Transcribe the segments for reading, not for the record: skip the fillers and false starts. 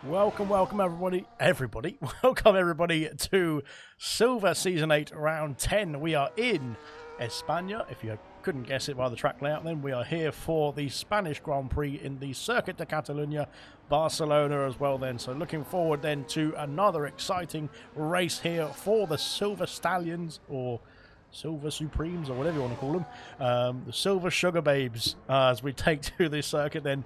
Welcome everybody, welcome everybody to Silver Season 8 Round 10. We are in España. If you couldn't guess it by the track layout, then we are here for the Spanish Grand Prix in the Circuit de Catalunya, Barcelona as well then. So looking forward then to another exciting race here for the Silver Stallions, or Silver Supremes, or whatever you want to call them, the Silver Sugar Babes, as we take to this circuit then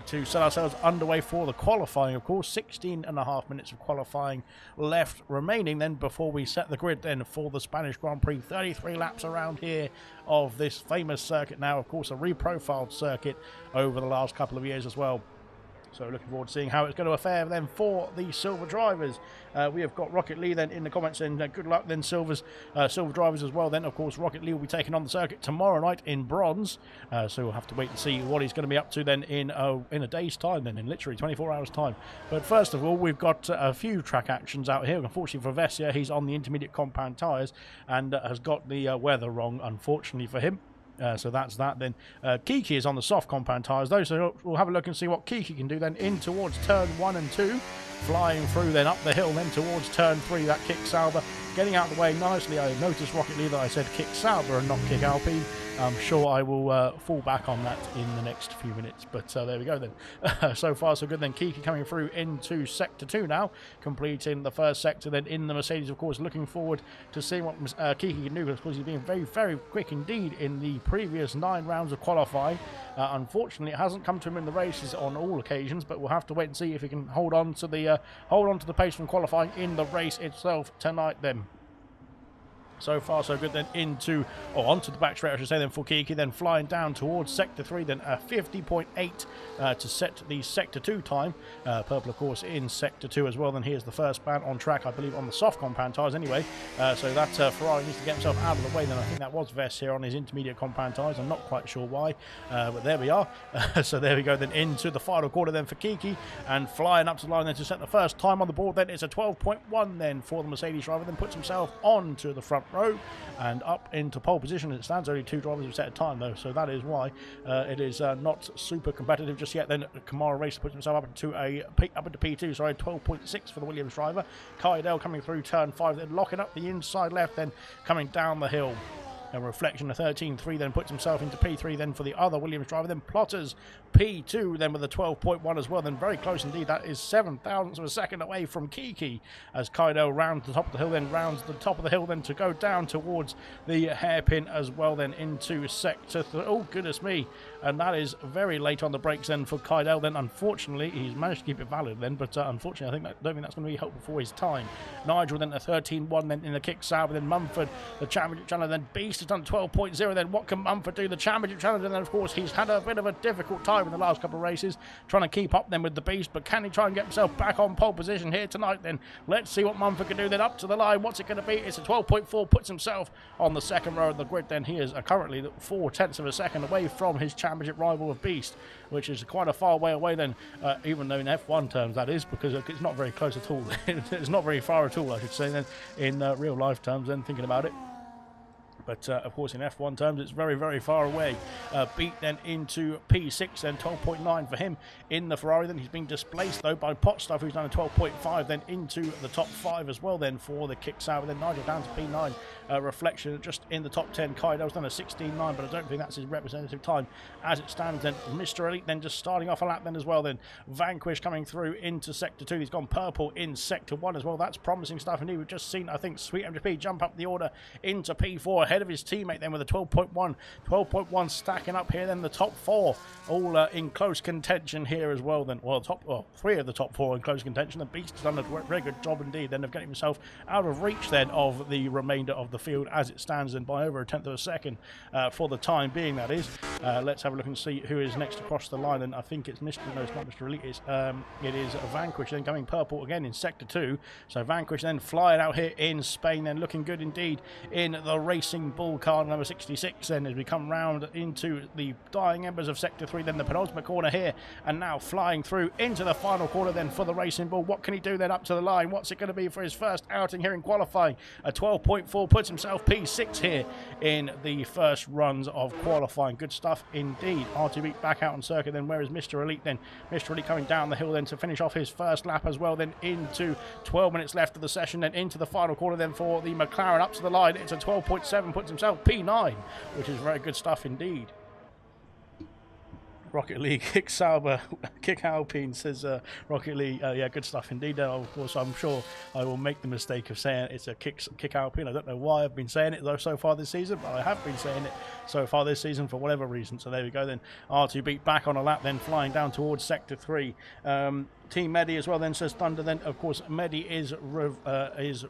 to set ourselves underway for the qualifying. Of course, 16.5 minutes of qualifying left remaining then before we set the grid then for the Spanish Grand Prix. 33 laps around here of this famous circuit now, of course a reprofiled circuit over the last couple of years as well. So looking forward to seeing how it's going to fare then for the silver drivers. We have got Rocket Lee then in the comments, and good luck then silver drivers as well. Then of course Rocket Lee will be taking on the circuit tomorrow night in bronze. So we'll have to wait and see what he's going to be up to then in a day's time, then in literally 24 hours time. But first of all, we've got a few track actions out here. Unfortunately for Vessia, he's on the intermediate compound tyres and has got the weather wrong, unfortunately for him. So that's that then. Kiki is on the soft compound tyres though, so we'll have a look and see what Kiki can do then in towards turn 1 and 2. Flying through then up the hill then towards turn 3, that kick Sauber. Getting out of the way nicely. I noticed Rocket Lee that I said kick Sauber and not kick Alpine. I'm sure I will fall back on that in the next few minutes, but there we go then. So far so good then. Kiki coming through into sector 2 now, completing the first sector then in the Mercedes. Of course, looking forward to seeing what Kiki can do, because of course he's been very, very quick indeed in the previous 9 rounds of qualifying. Unfortunately, it hasn't come to him in the races on all occasions, but we'll have to wait and see if he can hold on to the pace from qualifying in the race itself tonight then. So far so good then onto the back straight I should say then for Kiki, then flying down towards sector 3 then 50.8 to set the sector 2 time. Purple of course in sector 2 as well. Then here's the first man on track, I believe on the soft compound tyres anyway. So that Ferrari needs to get himself out of the way then. I think that was Vess here on his intermediate compound tyres. I'm not quite sure why, but there we are. So there we go then into the final quarter then for Kiki, and flying up to the line then to set the first time on the board. Then it's a 12.1 then for the Mercedes driver, then puts himself onto the front row and up into pole position. It stands only 2 drivers have set a time though, so that is why it is not super competitive just yet. Then Kamara Racer puts himself up into P2, sorry, 12.6 for the Williams driver. Kydell coming through turn 5, then locking up the inside left, then coming down the hill. A reflection of 13.3 then puts himself into P3 then for the other Williams driver. Then Plotters P2 then with a 12.1 as well. Then very close indeed. That is 7,000ths of a second away from Kiki as Kydell rounds the top of the hill, then rounds the top of the hill then to go down towards the hairpin as well then into sector 3. Oh goodness me. And that is very late on the brakes then for Kydell. Then unfortunately he's managed to keep it valid then, but unfortunately I don't think that's going to be helpful for his time. Nigel then a 13.1 then in the kick Sauber. Then Mumford the championship challenger. Then Beast has done 12.0. Then what can Mumford do, the championship challenger? And then of course he's had a bit of a difficult time in the last couple of races trying to keep up then with the Beast, but can he try and get himself back on pole position here tonight? Then let's see what Mumford can do. Then up to the line, what's it going to be? It's a 12.4, puts himself on the second row of the grid. Then he is currently 0.4 of a second away from his championship rival of Beast, which is quite a far way away then, even though in F1 terms that is, because it's not very close at all. It's not very far at all, I should say, then in real life terms then, thinking about it. But of course in F1 terms it's very, very far away. Beat then into P6, then 12.9 for him in the Ferrari. Then he's been displaced though by Potstuff, who's done a 12.5 then into the top 5 as well then for the kick Sauber. Then Nigel down to P9. Reflection just in the top 10. Kydell's done a 16.9, but I don't think that's his representative time as it stands. Then Mr. Elite then just starting off a lap then as well. Then Vanquish coming through into sector 2. He's gone purple in sector 1 as well. That's promising stuff indeed. We've just seen, I think, Sweet MGP jump up the order into P4 ahead of his teammate then with a 12.1 stacking up here. Then the top 4 all in close contention here as well. Then 3 of the top 4 in close contention. The Beast has done a very good job indeed then of getting himself out of reach then of the remainder of the field as it stands, and by over 1/10 of a second for the time being, that is. Let's have a look and see who is next across the line, and I think it's Mr. No, it's not Mr. Elite. It is Vanquish then coming purple again in sector 2. So Vanquish then flying out here in Spain, then looking good indeed in the Racing Bull car number 66 then as we come round into the dying embers of sector 3, then the penultimate corner here, and now flying through into the final quarter then for the Racing Bull. What can he do then up to the line? What's it going to be for his first outing here in qualifying? A 12.4 puts himself P6 here in the first runs of qualifying. Good stuff indeed. RTB back out on circuit then. Where is Mr. Elite then? Mr. Elite coming down the hill then to finish off his first lap as well, then into 12 minutes left of the session, then into the final quarter then for the McLaren up to the line. It's a 12.7, puts himself P9, which is very good stuff indeed. Rocket League kick Sauber, kick Alpine, says Rocket League. Yeah, good stuff indeed. Of course, I'm sure I will make the mistake of saying it's a kick Alpine. I don't know why I've been saying it though so far this season, but I have been saying it so far this season for whatever reason. So there we go then. R2 beat back on a lap, then flying down towards Sector 3. Team Medi as well then, says Thunder. Then of course Medi is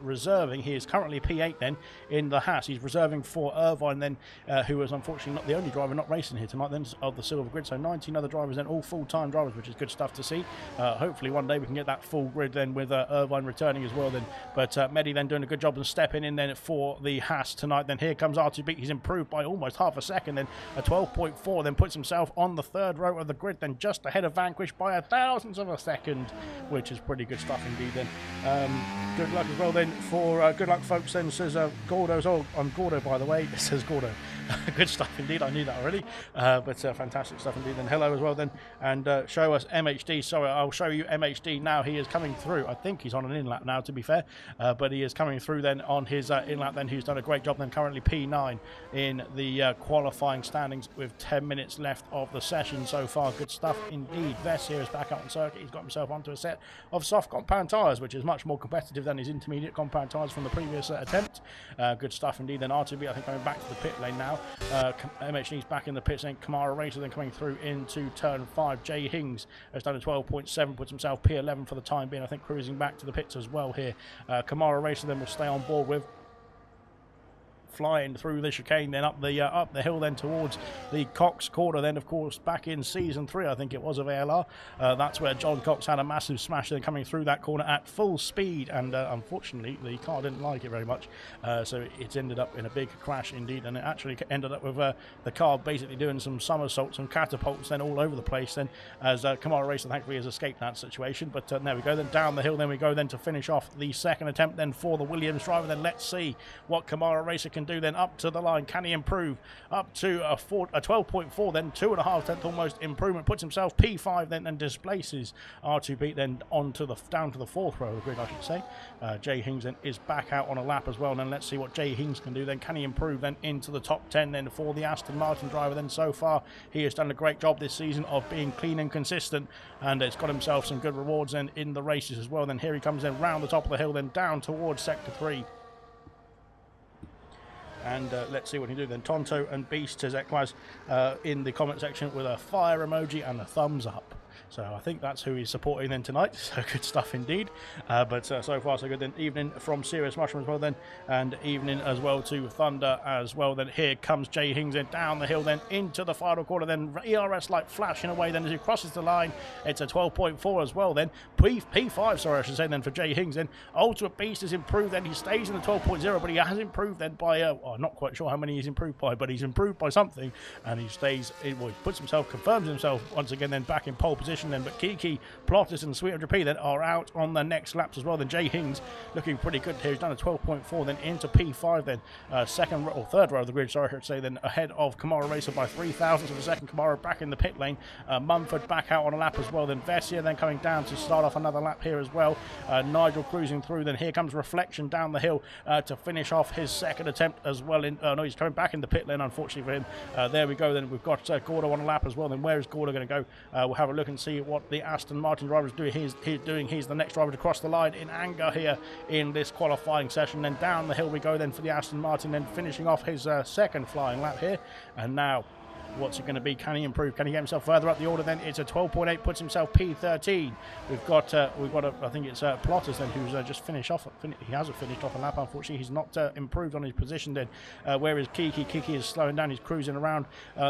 reserving. He is currently P8 then in the Haas. He's reserving for Irvine then, who is unfortunately not the only driver not racing here tonight then of the Silver Grid. So 19 other drivers then, all full-time drivers, which is good stuff to see. Hopefully one day we can get that full grid then with Irvine returning as well then. But Medi then doing a good job and stepping in then for the Haas tonight. Then here comes R2B. He's improved by almost half a second then, a 12.4, then puts himself on the third row of the grid then, just ahead of Vanquish by a thousandth of a second, which is pretty good stuff indeed then. Good luck as well then for good luck folks then, says Gordo's. Oh, I'm Gordo by the way, it says Gordo. Good stuff indeed, I knew that already, but fantastic stuff indeed then. Hello as well then, and show us MHD. Sorry, I'll show you MHD now. He is coming through. I think he's on an in-lap now, to be fair, but he is coming through then on his in-lap then, who's done a great job then, currently P9 in the qualifying standings with 10 minutes left of the session so far. Good stuff indeed. Vess here is back out on circuit. He's got himself onto a set of soft compound tyres, which is much more competitive than his intermediate compound tyres from the previous attempt. Good stuff indeed. Then R2B, I think, coming back to the pit lane now. MHD's back in the pits, and Kamara Racer then coming through into turn 5. Jay Hings has done a 12.7, puts himself P11 for the time being, I think, cruising back to the pits as well here. Kamara Racer then will stay on board with, flying through the chicane, then up the hill, then towards the Cox corner. Then, of course, back in season 3, I think it was, of ALR, that's where John Cox had a massive smash, then coming through that corner at full speed, and unfortunately the car didn't like it very much, so it's ended up in a big crash indeed, and it actually ended up with the car basically doing some somersaults and catapults then all over the place then, as Kamara Racer thankfully has escaped that situation. But there we go, then down the hill, then we go then to finish off the second attempt then for the Williams driver. Then let's see what Kamara Racer can do then up to the line. Can he improve up to a 12.4, then 2.5 almost improvement, puts himself P5 then and displaces R2B then onto the down to the fourth row of the grid, I should say. Jay Hings then is back out on a lap as well, and then let's see what Jay Hings can do then. Can he improve then into the top 10 then for the Aston Martin driver? Then so far he has done a great job this season of being clean and consistent, and it's got himself some good rewards then in the races as well. Then here he comes then round the top of the hill, then down towards sector 3. And let's see what he can do then. Tonto and Beast, says Equaz in the comment section, with a fire emoji and a thumbs up. So I think that's who he's supporting then tonight. So good stuff indeed. But so far so good then. Evening from Serious Mushroom as well then. And evening as well to Thunder as well. Then here comes Jay Hings then down the hill then into the final corner. Then ERS light flashing away then as he crosses the line. It's a 12.4 as well then. P5, sorry, I should say then, for Jay Hings then. Ultimate Beast has improved then. He stays in the 12.0, but he has improved then by, I'm not quite sure how many he's improved by, but he's improved by something. And he stays, well, he puts himself, confirms himself once again then back in pole position then. But Kiki, Plotus and Sweet 100p then are out on the next laps as well. Then Jay Hings looking pretty good here. He's done a 12.4 then into P5 then. Second or third row of the grid, sorry, I should say, then ahead of Kamara Racer by 3,000 of a second. Kamara back in the pit lane. Mumford back out on a lap as well. Then Vessia then coming down to start off another lap here as well. Nigel cruising through. Then here comes Reflection down the hill to finish off his second attempt as well. No, he's coming back in the pit lane, unfortunately for him. There we go. Then we've got Gordo on a lap as well. Then where is Gordo going to go? We'll have a look and see what the Aston Martin driver is doing. He's the next driver to cross the line in anger here in this qualifying session. Then down the hill we go then for the Aston Martin, then finishing off his second flying lap here. And now, what's it going to be? Can he improve? Can he get himself further up the order? Then it's a 12.8, puts himself P13. We've got I think it's Plotters then, who's just finished off. He hasn't finished off a lap, unfortunately. He's not improved on his position then. Where is Kiki? Kiki is slowing down. He's cruising around.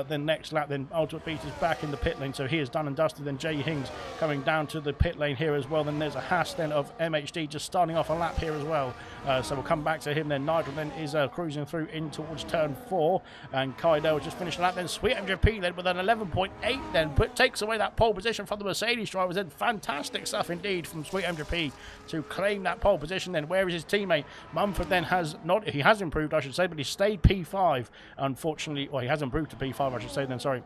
Then next lap, then Ultimate Beast is back in the pit lane, so he is done and dusted. Then Jay Hings coming down to the pit lane here as well. Then there's a Haas then of MHD just starting off a lap here as well. So we'll come back to him then. Nigel then is cruising through in towards turn 4, and Kaido just finished a lap. Then Sweet MGP then with an 11.8 then takes away that pole position from the Mercedes drivers. Then fantastic stuff indeed from Sweet MGP to claim that pole position. Then where is his teammate? Mumford then has improved, I should say, but he stayed P5 unfortunately. Well, he has improved to P5, I should say then, sorry.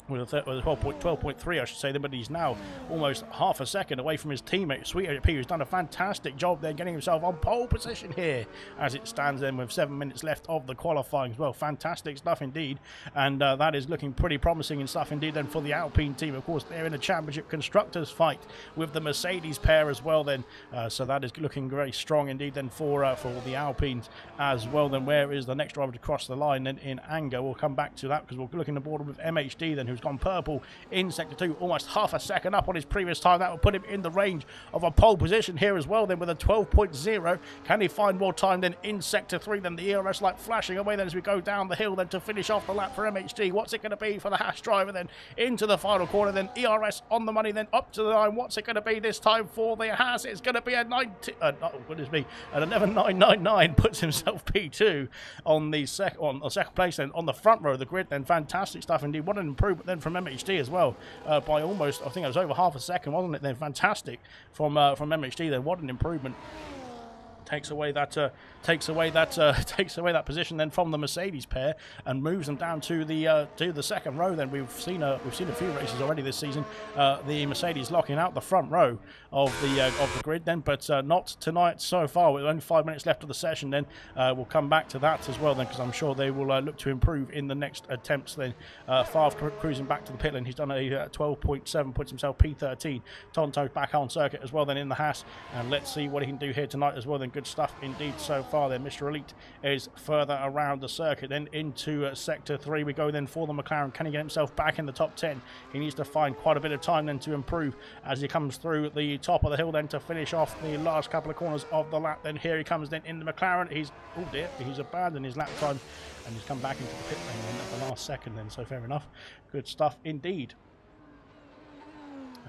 with a 12.3 I should say, but he's now almost half a second away from his teammate Sweet HP, who's done a fantastic job there getting himself on pole position here as it stands then with 7 minutes left of the qualifying as well. Fantastic stuff indeed, and that is looking pretty promising and stuff indeed then for the Alpine team. Of course, they're in a championship constructors fight with the Mercedes pair as well then, so that is looking very strong indeed then for the Alpines as well. Then where is the next driver to cross the line then in anger? We'll come back to that because we're looking to board with MHD then, who's gone purple in sector 2, almost half a second up on his previous time. That will put him in the range of a pole position here as well then with a 12.0. Can he find more time then in sector 3? Then the ERS light flashing away then as we go down the hill then to finish off the lap for MHD. What's it going to be for the Haas driver then into the final corner? Then ERS on the money then up to the line. What's it going to be this time for the Haas? It's going to be a 90 and an 11.999, puts himself P2 on the second place then on the front row of the grid. Then fantastic stuff indeed. What an improvement then from MHD as well, by almost, I think it was over half a second, wasn't it? Then fantastic from MHD. Then what an improvement. Takes away that position then from the Mercedes pair and moves them down to the second row. Then we've seen a few races already this season. The Mercedes locking out the front row of the grid then, but not tonight so far. With only 5 minutes left of the session, then we'll come back to that as well then, because I'm sure they will look to improve in the next attempts. Then Favre cruising back to the pit lane. He's done a 12.7, puts himself P13. Tonto back on circuit as well then in the Haas, and let's see what he can do here tonight as well then. Good stuff indeed so far then. Mr. Elite is further around the circuit then into sector 3 we go then for the McLaren. Can he get himself back in the top 10? He needs to find quite a bit of time then to improve as he comes through the top of the hill then to finish off the last couple of corners of the lap. Then here he comes then in the McLaren. He's abandoned his lap time and he's come back into the pit lane then at the last second then, so fair enough. Good stuff indeed.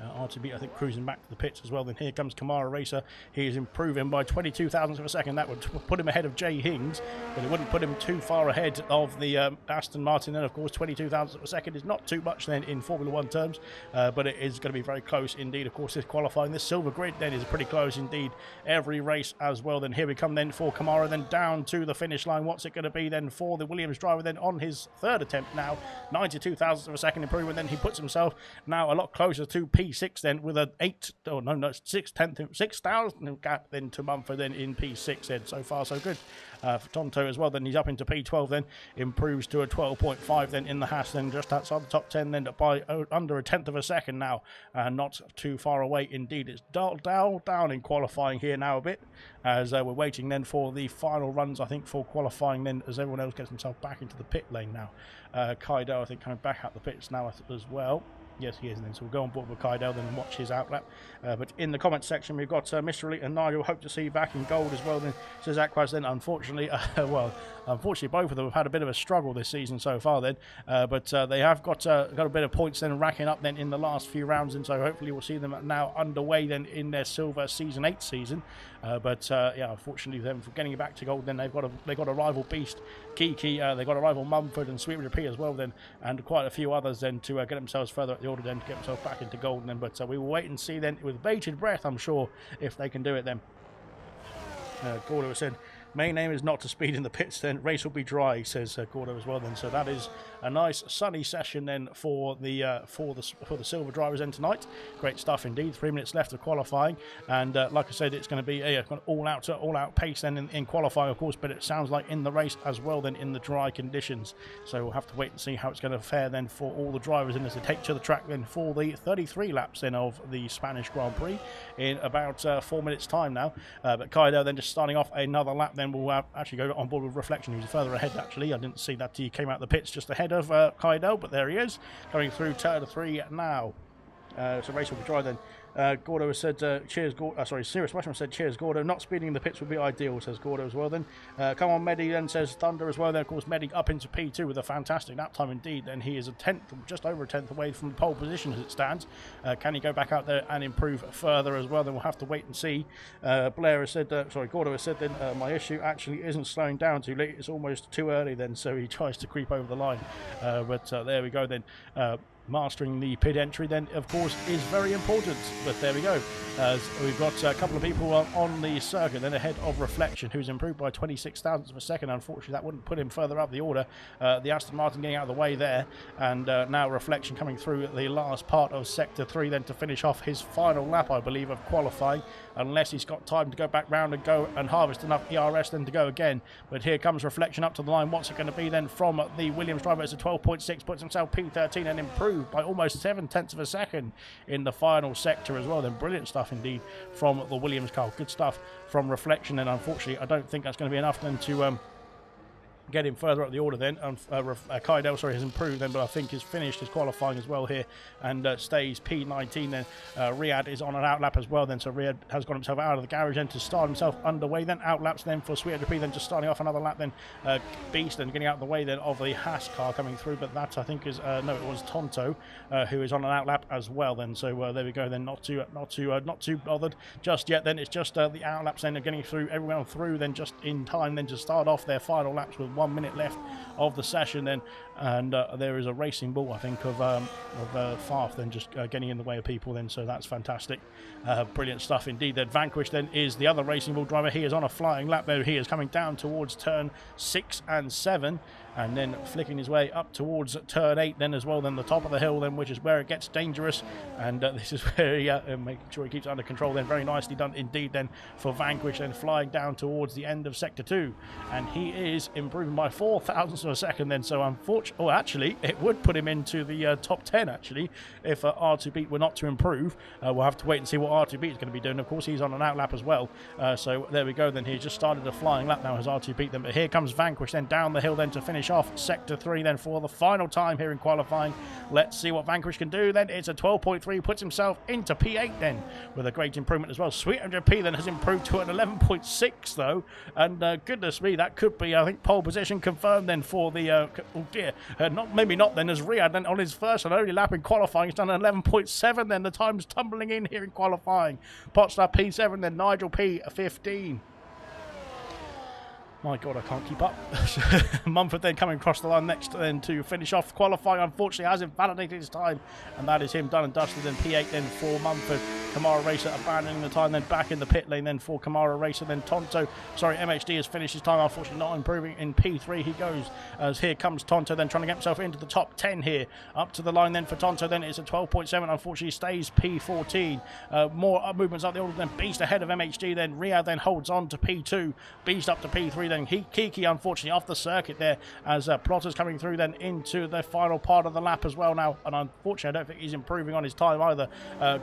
RTB, I think, cruising back to the pits as well. Then here comes Kamara Racer. He is improving by 22 thousandths of a second. That would put him ahead of Jay Hings, but it wouldn't put him too far ahead of the Aston Martin. Then, of course, 22 thousandths of a second is not too much then in Formula 1 terms, but it is going to be very close indeed. Of course, this qualifying, this silver grid then is pretty close indeed. Every race as well. Then here we come then for Kamara, then down to the finish line. What's it going to be then for the Williams driver then on his third attempt now? 92 thousandths of a second improvement. Then he puts himself now a lot closer to P6 then with an 6 thousandth gap then to Mumford then in P6 then. So far so good for Tonto as well. Then he's up into P12 then, improves to a 12.5 then in the Haas, then just outside the top 10 then by under a tenth of a second now, not too far away indeed. It's down in qualifying here now a bit as we're waiting then for the final runs, I think, for qualifying then as everyone else gets himself back into the pit lane now. Kaido, I think, coming back out the pits now as well. Yes, he is, and then so we'll go on board with Kydell then and watch his outlap. But in the comments section, we've got Mr. Elite and Nigel. Hope to see you back in gold as well. Then says Aquaz. Then unfortunately, unfortunately, both of them have had a bit of a struggle this season so far. Then, but they have got a bit of points then racking up then in the last few rounds, and so hopefully we'll see them now underway then in their silver season 8 season. Yeah, unfortunately, them for getting back to gold, then they've got a rival beast, Kiki. They've got a rival Mumford and Sweet P as well then, and quite a few others then to get themselves further at the order then to get themselves back into gold then. But we will wait and see then with bated breath, I'm sure, if they can do it then. Gordo said, main aim is not to speed in the pits then, race will be dry, says Gordo as well then. So that is a nice sunny session then for the silver drivers then tonight. Great stuff indeed. 3 minutes left of qualifying, and like I said, it's going to be a all out pace then in qualifying, of course, but it sounds like in the race as well then in the dry conditions. So we'll have to wait and see how it's going to fare then for all the drivers in as they take to the track then for the 33 laps then of the Spanish Grand Prix in about 4 minutes time now. But Kaido then just starting off another lap. Then we'll actually go on board with Reflection, who's further ahead actually. I didn't see that he came out the pits just ahead of Kaido, but there he is, going through turn 3 now. So race will be dry then. Gordo has said, cheers, Gordo. Sorry, Serious Westman said, cheers, Gordo. Not speeding in the pits would be ideal, says Gordo as well then. Come on, Medi then, says Thunder as well then. Of course, Medi up into P2 with a fantastic lap time indeed. Then he is a tenth, just over a tenth away from the pole position as it stands. Can he go back out there and improve further as well? Then we'll have to wait and see. Blair has said, Gordo has said then, my issue actually isn't slowing down too late. It's almost too early then, so he tries to creep over the line. But there we go then. mastering the pit entry then, of course, is very important. But there we go. As we've got a couple of people on the circuit then ahead of Reflection, who's improved by 26 thousandths of a second. Unfortunately, that wouldn't put him further up the order. The Aston Martin getting out of the way there, and now Reflection coming through the last part of Sector 3 then to finish off his final lap, I believe, of qualifying, unless he's got time to go back round and go and harvest enough ERS then to go again. But here comes Reflection up to the line. What's it going to be then from the Williams driver? It's a 12.6, puts himself P13 and improved by almost 7/10 of a second in the final sector as well. Then brilliant stuff indeed from the Williams car. Good stuff from Reflection, and unfortunately I don't think that's going to be enough then to get him further up the order then. Kaidel, sorry, has improved then, but I think he's finished his qualifying as well here and stays P19 then. Riyadh is on an outlap as well then, so Riyadh has got himself out of the garage then to start himself underway then. Outlaps then for Sweet 100p then, just starting off another lap then. Beast then getting out of the way then of the Haas car coming through, but that I think is, no, it was Tonto who is on an outlap as well then. So there we go then, not too bothered just yet then. It's just the outlaps then are getting through everyone through then just in time then to start off their final laps with 1 minute left of the session then, and there is a racing bull, I think, of Farf then just getting in the way of people then, so that's fantastic. Brilliant stuff indeed. Then Vanquish then is the other racing bull driver. He is on a flying lap there. He is coming down towards turn 6 and 7 and then flicking his way up towards turn 8 then as well, then the top of the hill then, which is where it gets dangerous, and this is where he making sure he keeps it under control then. Very nicely done indeed then for Vanquish, then flying down towards the end of sector 2, and he is improving by 4 thousandths of a second then. So unfortunately, oh, actually it would put him into the top 10 actually if R2Beat were not to improve. We'll have to wait and see what R2Beat is going to be doing. Of course, he's on an outlap as well, so there we go then. He just started a flying lap now as R2Beat then, but here comes Vanquish then down the hill then to finish off sector 3 then for the final time here in qualifying. Let's see what Vanquish can do then. It's a 12.3, puts himself into P8 then with a great improvement as well. Sweet 100p then has improved to an 11.6 though, and goodness me, that could be, I think, pole position confirmed then for the oh dear, maybe not then, as Riyadh then on his first and only lap in qualifying. He's done an 11.7 then. The time's tumbling in here in qualifying. Potsdam P7 then, Nigel P15. My God, I can't keep up. Mumford then coming across the line next then to finish off qualifying. Unfortunately, has invalidated his time, and that is him done and dusted. Then P8 then for Mumford. Kamara Racer abandoning the time, then back in the pit lane then for Kamara Racer. Then MHD has finished his time, unfortunately not improving. In P3 he goes, as here comes Tonto then trying to get himself into the top 10 here. Up to the line then for Tonto, then it's a 12.7, unfortunately stays P14. More movements up the order, then Beast ahead of MHD, then Riyadh then holds on to P2. Beast up to P3, then Kiki unfortunately off the circuit there, as Plotter's coming through then into the final part of the lap as well now, and unfortunately I don't think he's improving on his time either.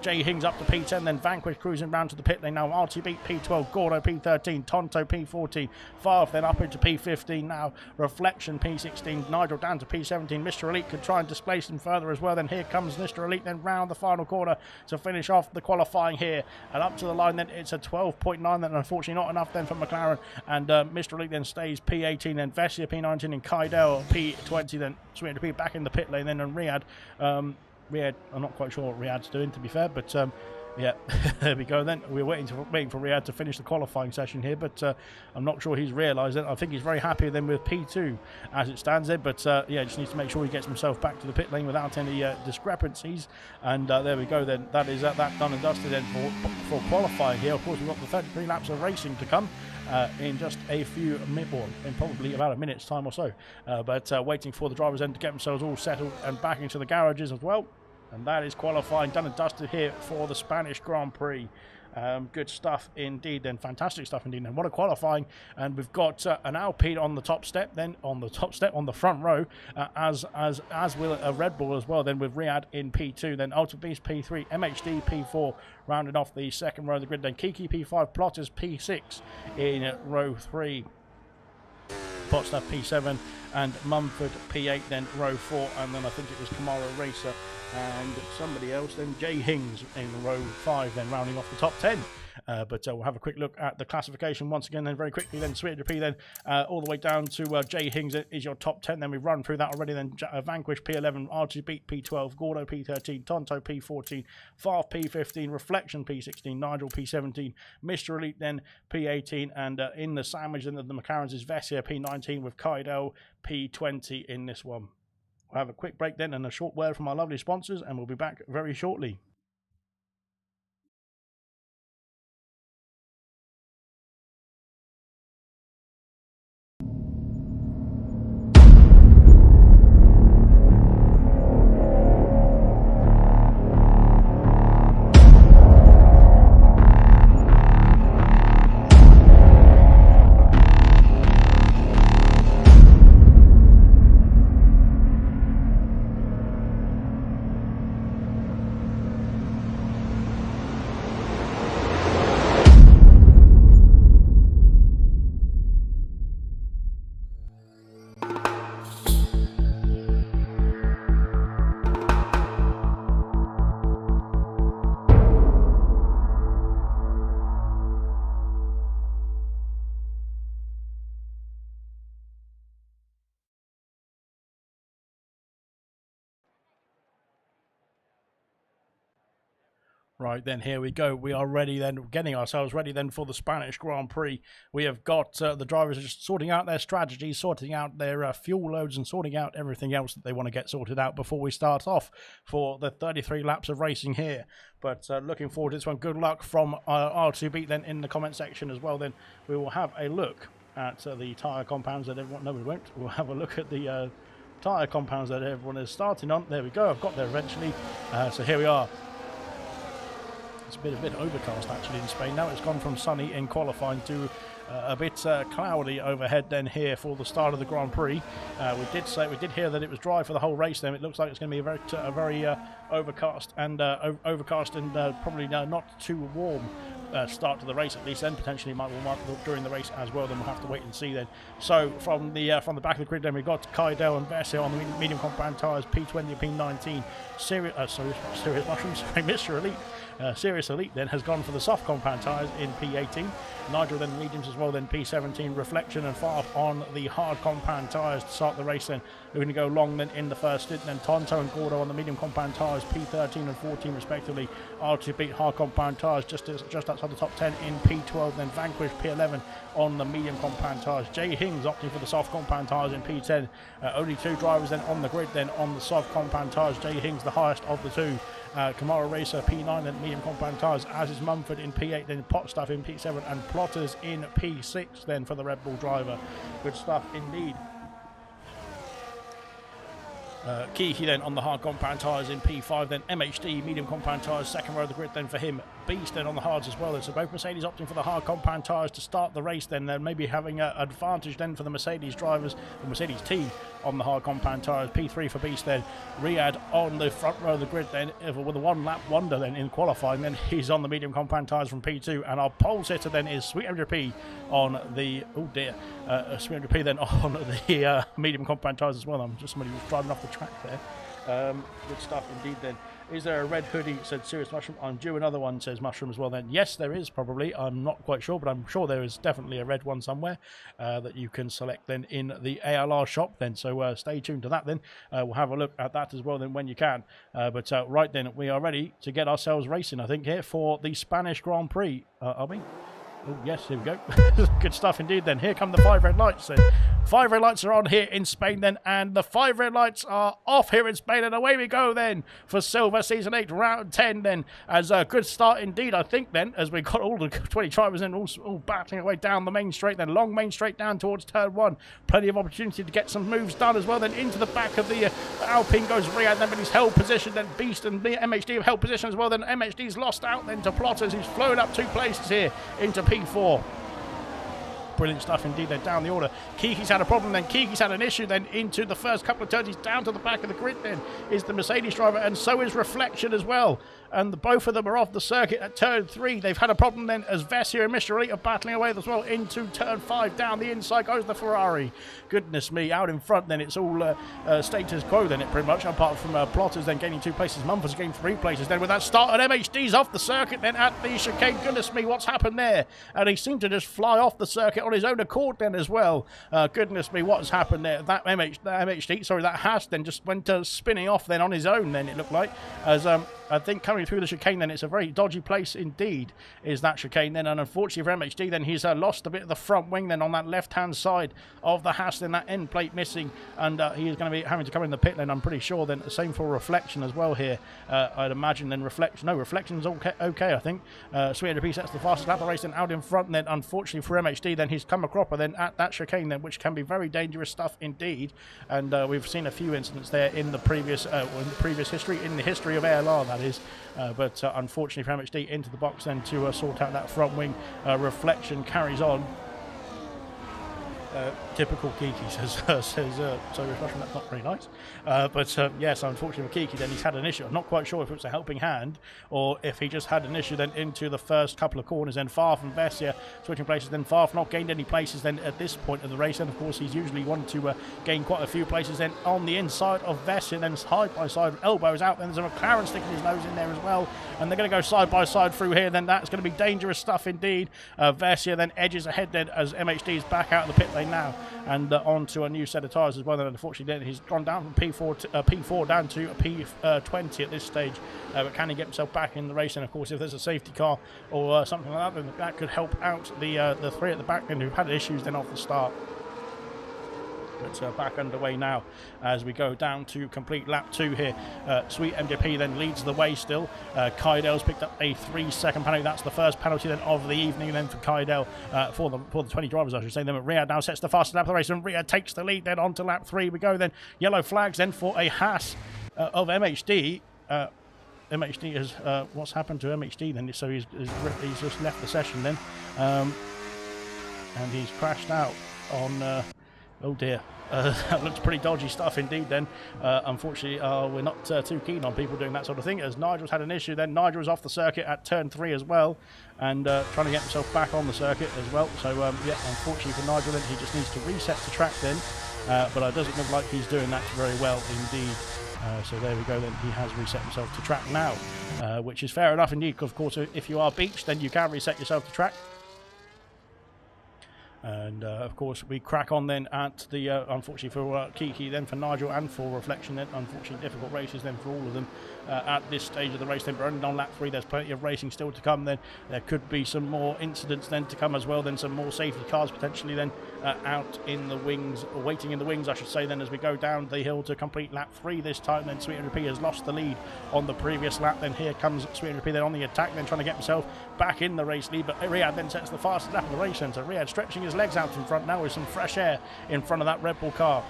Jay Hings up to P10, then Vanquish cruising round to the pit lane now. RTB P12, Gordo P13, Tonto P14, Favre then up into P15 now. Reflection P16, Nigel down to P17. Mr. Elite could try and displace him further as well. Then here comes Mr. Elite then round the final corner to finish off the qualifying here, and up to the line then it's a 12.9 then, unfortunately not enough then for McLaren, and Mr. Elite then stays P18, then Vessia P19 and Kaidel P20, then Sweet to be back in the pit lane then, and Riyadh, I'm not quite sure what Riyadh's doing, to be fair, but yeah, there we go then. We're waiting for Riyadh to finish the qualifying session here, but I'm not sure he's realised it. I think he's very happy then with P2 as it stands there, but yeah, just needs to make sure he gets himself back to the pit lane without any discrepancies, and there we go then. That is that done and dusted then for qualifying here. Of course, we've got the 33 laps of racing to come in just a few minutes, or in probably about a minute's time or so, but waiting for the drivers then to get themselves all settled and back into the garages as well. And that is qualifying done and dusted here for the Spanish Grand Prix. Good stuff indeed then, fantastic stuff indeed. And what a qualifying, and we've got an Alpine on the top step, then on the front row, as will a Red Bull as well, then with Riyadh in P2, then Ultra Beast P3, MHD P4 rounding off the second row of the grid, then Kiki P5, Plotters P6 in row 3. Potsdam P7 and Mumford P8, then row 4, and then I think it was Kamara Racer and somebody else, then Jay Hings in row 5, then rounding off the top 10. But we'll have a quick look at the classification once again then very quickly. Then Sweet P then all the way down to Jay Hings is your top 10. Then we've run through that already. Then Vanquish P11, R2 Beat P12, Gordo P13, Tonto P14, Farf P15, Reflection P16, Nigel P17, Mr. Elite then P18, and in the sandwich then of the McLarens is Vessia P19 with Kaidel P20 in this one. We'll have a quick break then and a short word from our lovely sponsors, and we'll be back very shortly. Right, then here we go. We are ready then, getting ourselves ready then for the Spanish Grand Prix. We have got the drivers just sorting out their strategies, sorting out their fuel loads and sorting out everything else that they want to get sorted out before we start off for the 33 laps of racing here. But looking forward to this one. Good luck from R2B then in the comment section as well. Then we will have a look at the tyre compounds that everyone... No, we won't. We'll have a look at the tyre compounds that everyone is starting on. There we go. I've got there eventually. So here we are. It's a bit overcast actually in Spain now. It's gone from sunny in qualifying to a bit cloudy overhead then here for the start of the Grand Prix. We did hear that it was dry for the whole race. Then it looks like it's going to be a very overcast and probably not too warm start to the race, at least. Then potentially might during the race as well. Then we'll have to wait and see then. So from the back of the grid, then we've got Kaidel and Bess here on the medium compound tyres, P20 and P19. Serious Mushrooms, sorry, Mr. Elite. Sirius Elite then has gone for the soft compound tyres in P18. Nigel then mediums as well, then P17. Reflection and Farf on the hard compound tyres to start the race then. We're going to go long then in the first stint. Then Tonto and Gordo on the medium compound tyres, P13 and 14 respectively. R2B hard compound tyres just outside the top 10 in P12. Then Vanquish P11 on the medium compound tyres. Jay Hings opting for the soft compound tyres in P10. Only two drivers then on the grid then on the soft compound tyres. Jay Hings the highest of the two. Kamara Racer P9 and medium compound tyres, as is Mumford in P8, then Potstuff in P7 and Plotters in P6 then for the Red Bull driver. Good stuff indeed. Kiki then on the hard compound tyres in P5, then MHD medium compound tyres, second row of the grid then for him. Beast then on the hards as well. So both Mercedes opting for the hard compound tyres to start the race then. They're maybe having an advantage then for the Mercedes drivers, the Mercedes team on the hard compound tyres. P3 for Beast then. Riyadh on the front row of the grid then with a one lap wonder then in qualifying. Then he's on the medium compound tyres from P2. And our pole sitter then is Sweet MJP on the, Sweet MJP then on the medium compound tyres as well. I'm just somebody who's driving off the track there. Good stuff indeed then. Is there a red hoodie, said Serious Mushroom? I'm due another one, says Mushroom as well then. Yes, there is probably. I'm not quite sure, but I'm sure there is definitely a red one somewhere that you can select then in the ALR shop then. So stay tuned to that then. We'll have a look at that as well then when you can. But right then, we are ready to get ourselves racing, I think, here for the Spanish Grand Prix. Are we? Oh, yes, here we go. Good stuff indeed then. Here come the 5 red lights then. 5 red lights are on here in Spain then, and the 5 red lights are off here in Spain, and away we go then for Silver Season 8, Round 10 then, as a good start indeed, I think then, as we got all the 20 drivers in all battling away down the main straight then, long main straight down towards turn 1. Plenty of opportunity to get some moves done as well then. Into the back of the Alpine goes Riyadh then, but he's held position then. Beast and MHD have held position as well then. MHD's lost out then to Plotters, who's flown up 2 places here into P4. Brilliant stuff indeed then down the order. Kiki's had a problem then. Kiki's had an issue then into the first couple of turns. He's down to the back of the grid then is the Mercedes driver, and so is Reflection as well. And both of them are off the circuit at turn 3. They've had a problem then as Vessia and Mr. Elite are battling away as well into turn 5. Down the inside goes the Ferrari. Goodness me, out in front then it's all status quo then, it pretty much, apart from Plotters then gaining 2 places. Mumford's gained 3 places then with that start, and MHD's off the circuit then at the chicane. Goodness me, what's happened there? And he seemed to just fly off the circuit on his own accord then as well. Goodness me, what's happened there? That that Haas then just went spinning off then on his own then, it looked like. As I think coming through the chicane then, it's a very dodgy place indeed, is that chicane then. And unfortunately for MHD then, he's lost a bit of the front wing then on that left-hand side of the Haas, then that end plate missing. And he is going to be having to come in the pit lane, I'm pretty sure. Then the same for Reflection as well here. I'd imagine then Reflection's okay, I think. Sweet Energy sets the fastest lap of the race then out in front. And then unfortunately for MHD then, he's come a cropper then at that chicane then, which can be very dangerous stuff indeed. And we've seen a few incidents there in the previous history, in the history of ALR that is. But unfortunately for MHD, into the box then to sort out that front wing. Reflection carries on. Typical Kiki says so Reflection, that's not very nice. But yes, unfortunately for Kiki then, he's had an issue. I'm not quite sure if it was a helping hand or if he just had an issue then into the first couple of corners. Then Farf and Vessia switching places. Then Farf not gained any places then at this point of the race. And of course he's usually wanted to gain quite a few places then on the inside of Vessia. Then side by side, elbows out. Then there's a McLaren sticking his nose in there as well. And they're going to go side by side through here. Then that's going to be dangerous stuff indeed. Vessia then edges ahead then as MHD is back out of the pit lane now, and onto a new set of tyres as well. And unfortunately then he's gone down from P4 down to P20 at this stage. But can he get himself back in the race? And of course if there's a safety car or something like that, then that could help out the three at the back then who've had issues then off the start. But back underway now as we go down to complete lap 2 here. Sweet MJP then leads the way still. Kaidell's picked up a 3-second penalty. That's the first penalty then of the evening then for Kaidell, for the 20 drivers I should say. Then Riyadh now sets the fastest lap of the race, and Riyadh takes the lead then onto lap 3 we go then. Yellow flags then for a Haas of MHD. MHD is what's happened to MHD then? So he's just left the session then, and he's crashed out on oh dear. That looks pretty dodgy stuff indeed then. Unfortunately, we're not too keen on people doing that sort of thing, as Nigel's had an issue then. Nigel was off the circuit at turn 3 as well, and trying to get himself back on the circuit as well. So yeah, unfortunately for Nigel then, he just needs to reset the track then, but it doesn't look like he's doing that very well indeed. So there we go then, he has reset himself to track now, which is fair enough indeed, because of course if you are beached then you can reset yourself to track. And of course we crack on then at the unfortunately for Kiki, then for Nigel and for Reflection then, unfortunately difficult races then for all of them at this stage of the race then. But only on lap 3 there's plenty of racing still to come then. There could be some more incidents then to come as well, then some more safety cars potentially then out in the wings, or waiting in the wings I should say then, as we go down the hill to complete lap 3 this time. Then Sweet P has lost the lead on the previous lap. Then here comes Sweet P then on the attack, then trying to get himself back in the race lead. But Riyadh then sets the fastest lap of the race then, so Riyadh stretching his legs out in front now with some fresh air in front of that Red Bull car.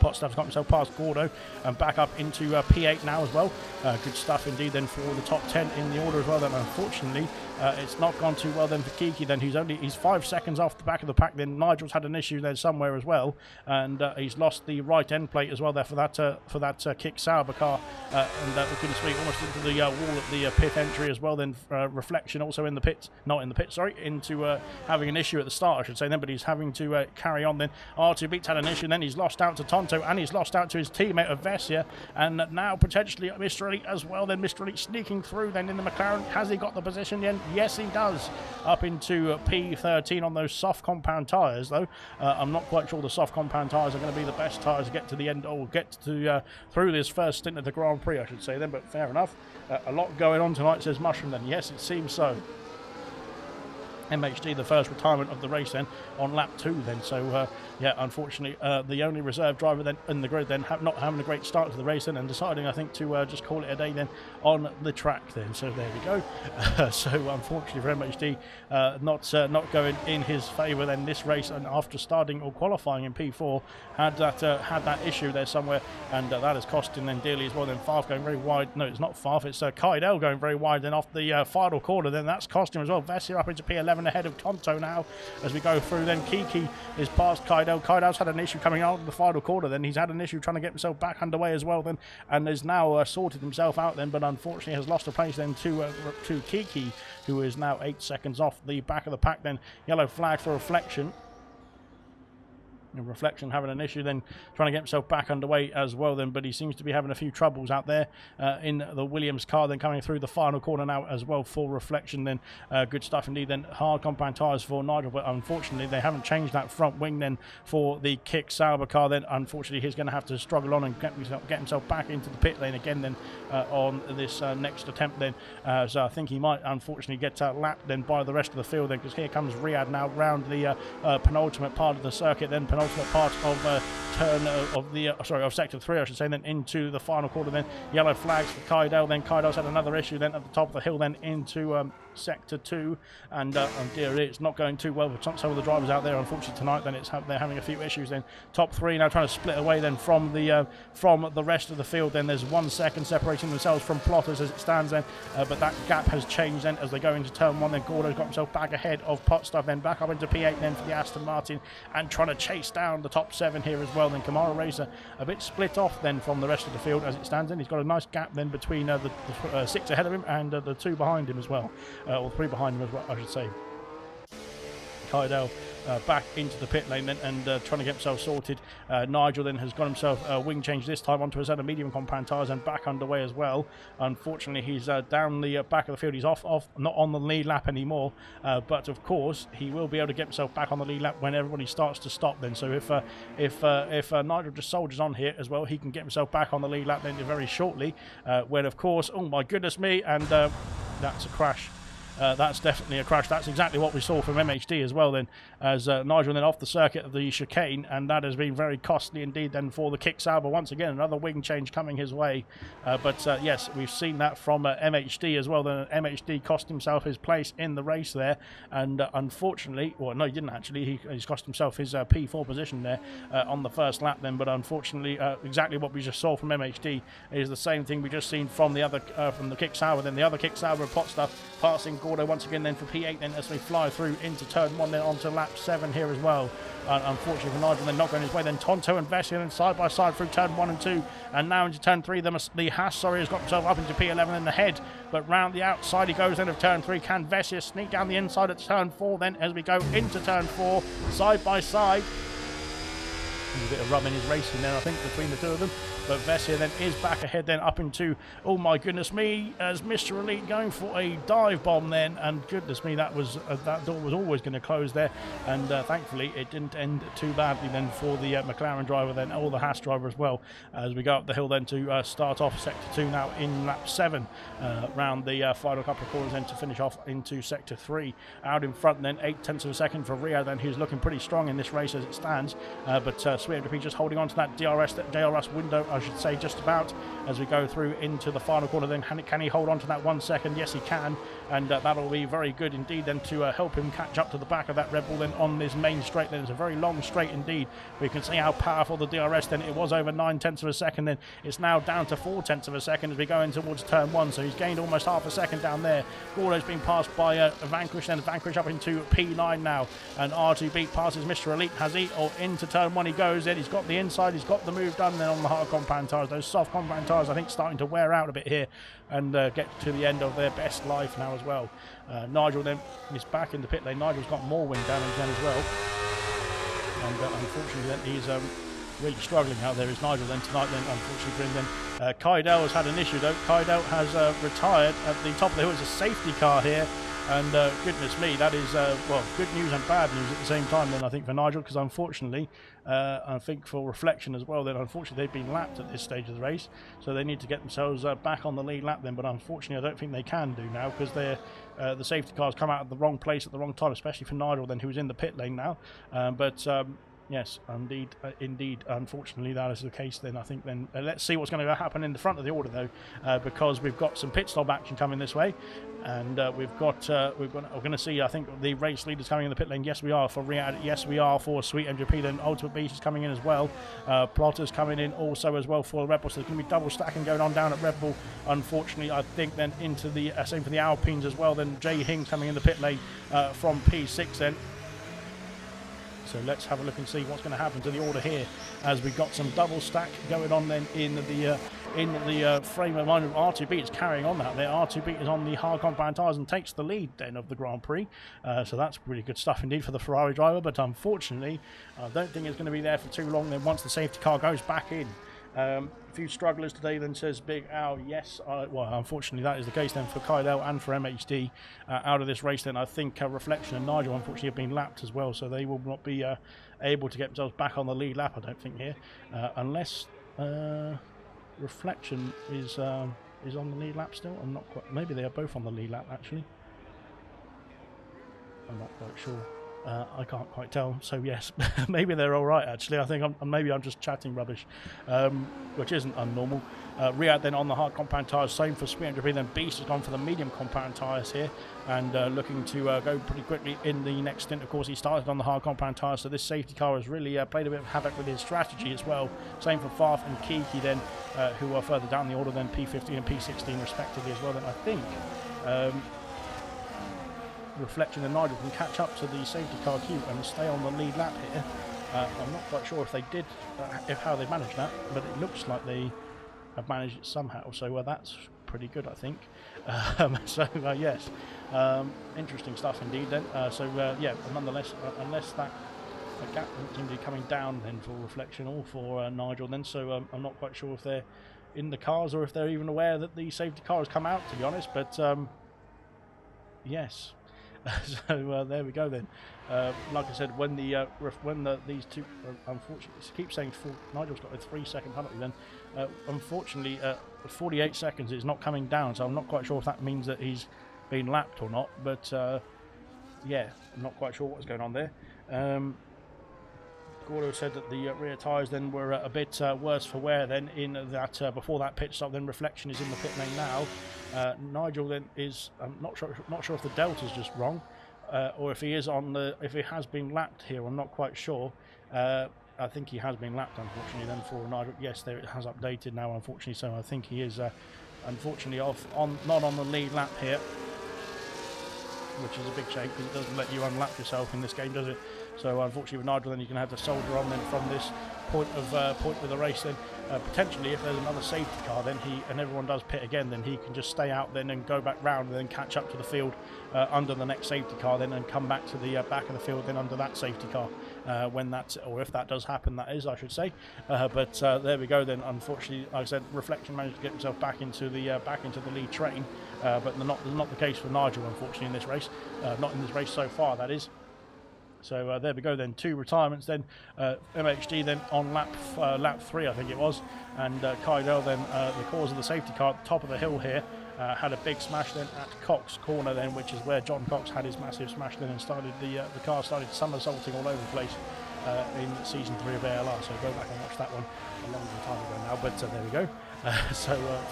Potstaff's got himself past Gordo and back up into P8 now as well. Good stuff indeed then for the top 10 in the order as well. Then unfortunately it's not gone too well then for Kiki then, he's 5 seconds off the back of the pack. Then Nigel's had an issue there somewhere as well, and he's lost the right end plate as well there for that kick Sauber car, and we can speak almost into the wall at the pit entry as well. Then Reflection also in the pits, not in the pit, sorry, into having an issue at the start I should say then, but he's having to carry on then. R2 Beats had an issue, then he's lost out to Tonto, and he's lost out to his teammate of Vessia, and now potentially Mr. Elite as well then. Mr. Elite sneaking through then in the McLaren. Has he got the position then? Yes he does, up into P13 on those soft compound tyres though. I'm not quite sure the soft compound tyres are going to be the best tyres to get to the end, or get to through this first stint of the Grand Prix I should say then, but fair enough. A lot going on tonight, says Mushroom then. Yes, it seems so. MHD the first retirement of the race then on lap 2 then, so yeah, unfortunately the only reserve driver then in the grid then not having a great start to the race then, and deciding I think to just call it a day then on the track then. So there we go. So unfortunately for MHD not going in his favour then this race, and after starting or qualifying in P4 had that issue there somewhere, and that has cost him then dearly as well. Then Farf going very wide, no it's not Farf, it's Kaidell going very wide then off the final corner, then that's cost him as well. Vessia up into P11 ahead of Tonto now as we go through. Then Kiki is past Kaidell. Kaidell's had an issue coming out of the final corner then. He's had an issue trying to get himself back underway as well then, and has now sorted himself out then, but unfortunately has lost a place then to Kiki, who is now 8 seconds off the back of the pack then. Yellow flag for Reflection. Reflection having an issue then, trying to get himself back underway as well then, but he seems to be having a few troubles out there in the Williams car, then coming through the final corner now as well for Reflection then. Good stuff indeed then. Hard compound tyres for Nigel, but unfortunately they haven't changed that front wing then for the Kick Sauber car then. Unfortunately he's going to have to struggle on and get himself back into the pit lane again then on this next attempt then. So I think he might unfortunately get lapped then by the rest of the field then, because here comes Riyadh now round the penultimate part of the circuit then, penultimate part of turn of sector 3 I should say, then into the final quarter then. Yellow flags for Kaidel, then Kaidel's had another issue then at the top of the hill then into sector 2, and dear, it's not going too well for some of the drivers out there unfortunately tonight then. They're having a few issues then. Top 3 now trying to split away then from the rest of the field then. There's 1 second separating themselves from Plotters as it stands then, but that gap has changed then as they go into turn 1 then. Gordo's got himself back ahead of Potstuff, then back up into P8 then for the Aston Martin, and trying to chase down the top 7 here as well then. Kamara Racer a bit split off then from the rest of the field as it stands then. He's got a nice gap then between the 6 ahead of him and the 2 behind him as well, or 3 behind him as well I should say. Kaidel back into the pit lane then, and trying to get himself sorted. Nigel then has got himself a wing change this time onto a set of medium compound tyres and back underway as well. Unfortunately he's down the back of the field. He's off not on the lead lap anymore, but of course he will be able to get himself back on the lead lap when everybody starts to stop then. So if Nigel just soldiers on here as well, he can get himself back on the lead lap then very shortly, when of course, oh my goodness me, and that's a crash. That's definitely a crash. That's exactly what we saw from MHD as well then, as Nigel then off the circuit of the chicane, and that has been very costly indeed then for the Kick Sauber. Once again, another wing change coming his way, but yes, we've seen that from MHD as well. Then MHD cost himself his place in the race there, and unfortunately, well no he didn't actually, he's cost himself his P4 position there on the first lap then, but unfortunately exactly what we just saw from MHD is the same thing we just seen from the other from the Kick Sauber. Then the other Kick Sauber pot stuff passing Gordo once again then for P8 then as they fly through into turn 1 then onto lap 7 here as well. Unfortunately for Nigel then not going his way, then Tonto and Vessi then side by side through turn 1 and 2, and now into turn 3 the Haas has got himself up into P11 in the head, but round the outside he goes then of turn 3. Can Vessi sneak down the inside at turn 4 then as we go into turn 4 side by side. There's a bit of rubbing his racing there I think between the two of them, but Vessia then is back ahead then up into, oh my goodness me, as Mr. Elite going for a dive bomb then, and goodness me, that door was always going to close there, and thankfully it didn't end too badly then for the McLaren driver then, or the Haas driver as well, as we go up the hill then to start off sector 2 now in lap 7, round the final couple of corners then to finish off into sector 3. Out in front then 0.8 of a second for Rio then, who's looking pretty strong in this race as it stands, but Sweet MP just holding on to that DRS window I should say, just about, as we go through into the final corner then. Can he hold on to that 1 second? Yes he can, and that'll be very good indeed then to help him catch up to the back of that Red Bull then on this main straight then. It's a very long straight indeed. We can see how powerful the DRS then, it was over 0.9 of a second then, it's now down to 0.4 of a second as we go in towards turn 1, so he's gained almost half a second down there. Gordo's been passed by Vanquish, then Vanquish up into P9 now, and R2B passes Mr. Elite, has he? Or into turn 1 he goes then, he's got the inside, he's got the move done then on the hard compound tyres. Those soft compound tyres I think starting to wear out a bit here and get to the end of their best life now as well. Nigel then is back in the pit lane. Nigel's got more wind damage then as well, and unfortunately then he's really struggling out there is Nigel then tonight then, unfortunately for him then. Kaidel has had an issue though. Kaidel has retired at the top of the hill. It's a safety car here, and goodness me, that is well, good news and bad news at the same time then I think for Nigel, because unfortunately I think for Reflection as well then, unfortunately they've been lapped at this stage of the race, so they need to get themselves back on the lead lap then, but unfortunately I don't think they can do now, because they're the safety cars come out at the wrong place at the wrong time, especially for Nigel then, who's in the pit lane now, but yes, indeed, unfortunately that is the case then. I think then let's see what's going to happen in the front of the order though, because we've got some pit stop action coming this way, and we're going to see I think the race leaders coming in the pit lane. Yes we are for Riyadh, yes we are for Sweet MGP, then Ultimate Beast is coming in as well, Plotter's coming in also as well for Red Bull, so there's going to be double stacking going on down at Red Bull unfortunately. I think then into the same for the Alpines as well, then Jay Hing coming in the pit lane from P6 then. So let's have a look and see what's going to happen to the order here, as we've got some double stack going on then in the in the frame of mind of R2B. It's carrying on that there. R2B is on the hard compound tyres and takes the lead then of the Grand Prix. So that's really good stuff indeed for the Ferrari driver, but unfortunately I don't think it's going to be there for too long then once the safety car goes back in. A few strugglers today then, says Big Al. Yes, well, unfortunately that is the case then for Kydell and for MHD out of this race then. I think Reflection and Nigel unfortunately have been lapped as well, so they will not be able to get themselves back on the lead lap, I don't think, here, unless Reflection is on the lead lap still. I'm not quite, maybe they are both on the lead lap actually. I'm not quite sure. I can't quite tell, so yes, maybe they're all right actually. I think maybe I'm just chatting rubbish, which isn't unnormal. Riyadh then on the hard compound tyres, same for Sweet 100p. Then Beast has gone for the medium compound tyres here and looking to go pretty quickly in the next stint. Of course, he started on the hard compound tyres, so this safety car has really played a bit of havoc with his strategy as well. Same for Farf and Kiki then, who are further down the order than P15 and P16 respectively as well. Then I think Reflection and Nigel can catch up to the safety car queue and stay on the lead lap here. I'm not quite sure if they did, how they managed that, but it looks like they have managed it somehow, so that's pretty good, I think. Yes, interesting stuff indeed then. Yeah, nonetheless, unless that gap doesn't seem to be coming down then for Reflection or for Nigel then, so I'm not quite sure if they're in the cars or if they're even aware that the safety car has come out, to be honest, but yes. So there we go then. Like I said, when these two, unfortunately, keep saying Nigel's got a 3-second penalty. Then, unfortunately, 48 seconds is not coming down. So I'm not quite sure if that means that he's been lapped or not. But yeah, I'm not quite sure what's going on there. Gordo said that the rear tyres then were a bit worse for wear then in that before that pit stop. Then Reflection is in the pit lane now. Nigel then is not sure if the delta's just wrong or if he is on the if he has been lapped here. I'm not quite sure. I think he has been lapped, unfortunately. Then for Nigel, yes, there it has updated now, unfortunately. So I think he is unfortunately not on the lead lap here, which is a big shame because it doesn't let you unlap yourself in this game, does it? So unfortunately with Nigel, then you can have to soldier on then from this point with the race. Then potentially if there's another safety car, then and everyone does pit again, then he can just stay out then and go back round and then catch up to the field under the next safety car then and come back to the back of the field then under that safety car when that's, or if that does happen, that is, I should say. But there we go then. Unfortunately, like I said, Reflection managed to get himself back into the lead train, but not the case for Nigel, unfortunately, in this race. Not in this race so far, that is. So there we go then, 2 retirements then. MHD then on lap 3, I think it was, and Kydell then the cause of the safety car at the top of the hill here had a big smash then at Cox Corner then, which is where John Cox had his massive smash then and started the car started somersaulting all over the place in season 3 of ALR. So go back and watch that one a long time ago now, but there we go.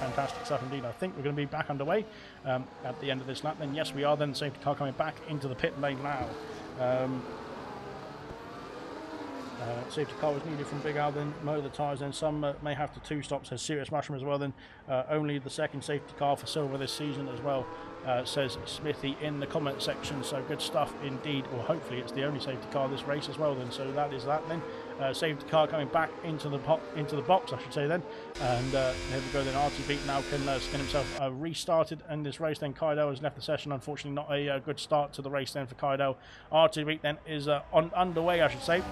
Fantastic stuff indeed. I think we're going to be back underway at the end of this lap then. Yes, we are then. Safety car coming back into the pit lane now. Safety car was needed from Big Al, then mow the tyres, then some may have to 2 stops, says Serious Mushroom as well, then only the second safety car for Silver this season as well, says Smithy in the comment section. So good stuff indeed, or hopefully it's the only safety car this race as well then. So that is that then. Safety car coming back into the box, I should say then, and there we go then. RTB now can get himself restarted in this race. Then Kydell has left the session, unfortunately not a good start to the race then for Kydell. RTB then is underway, I should say,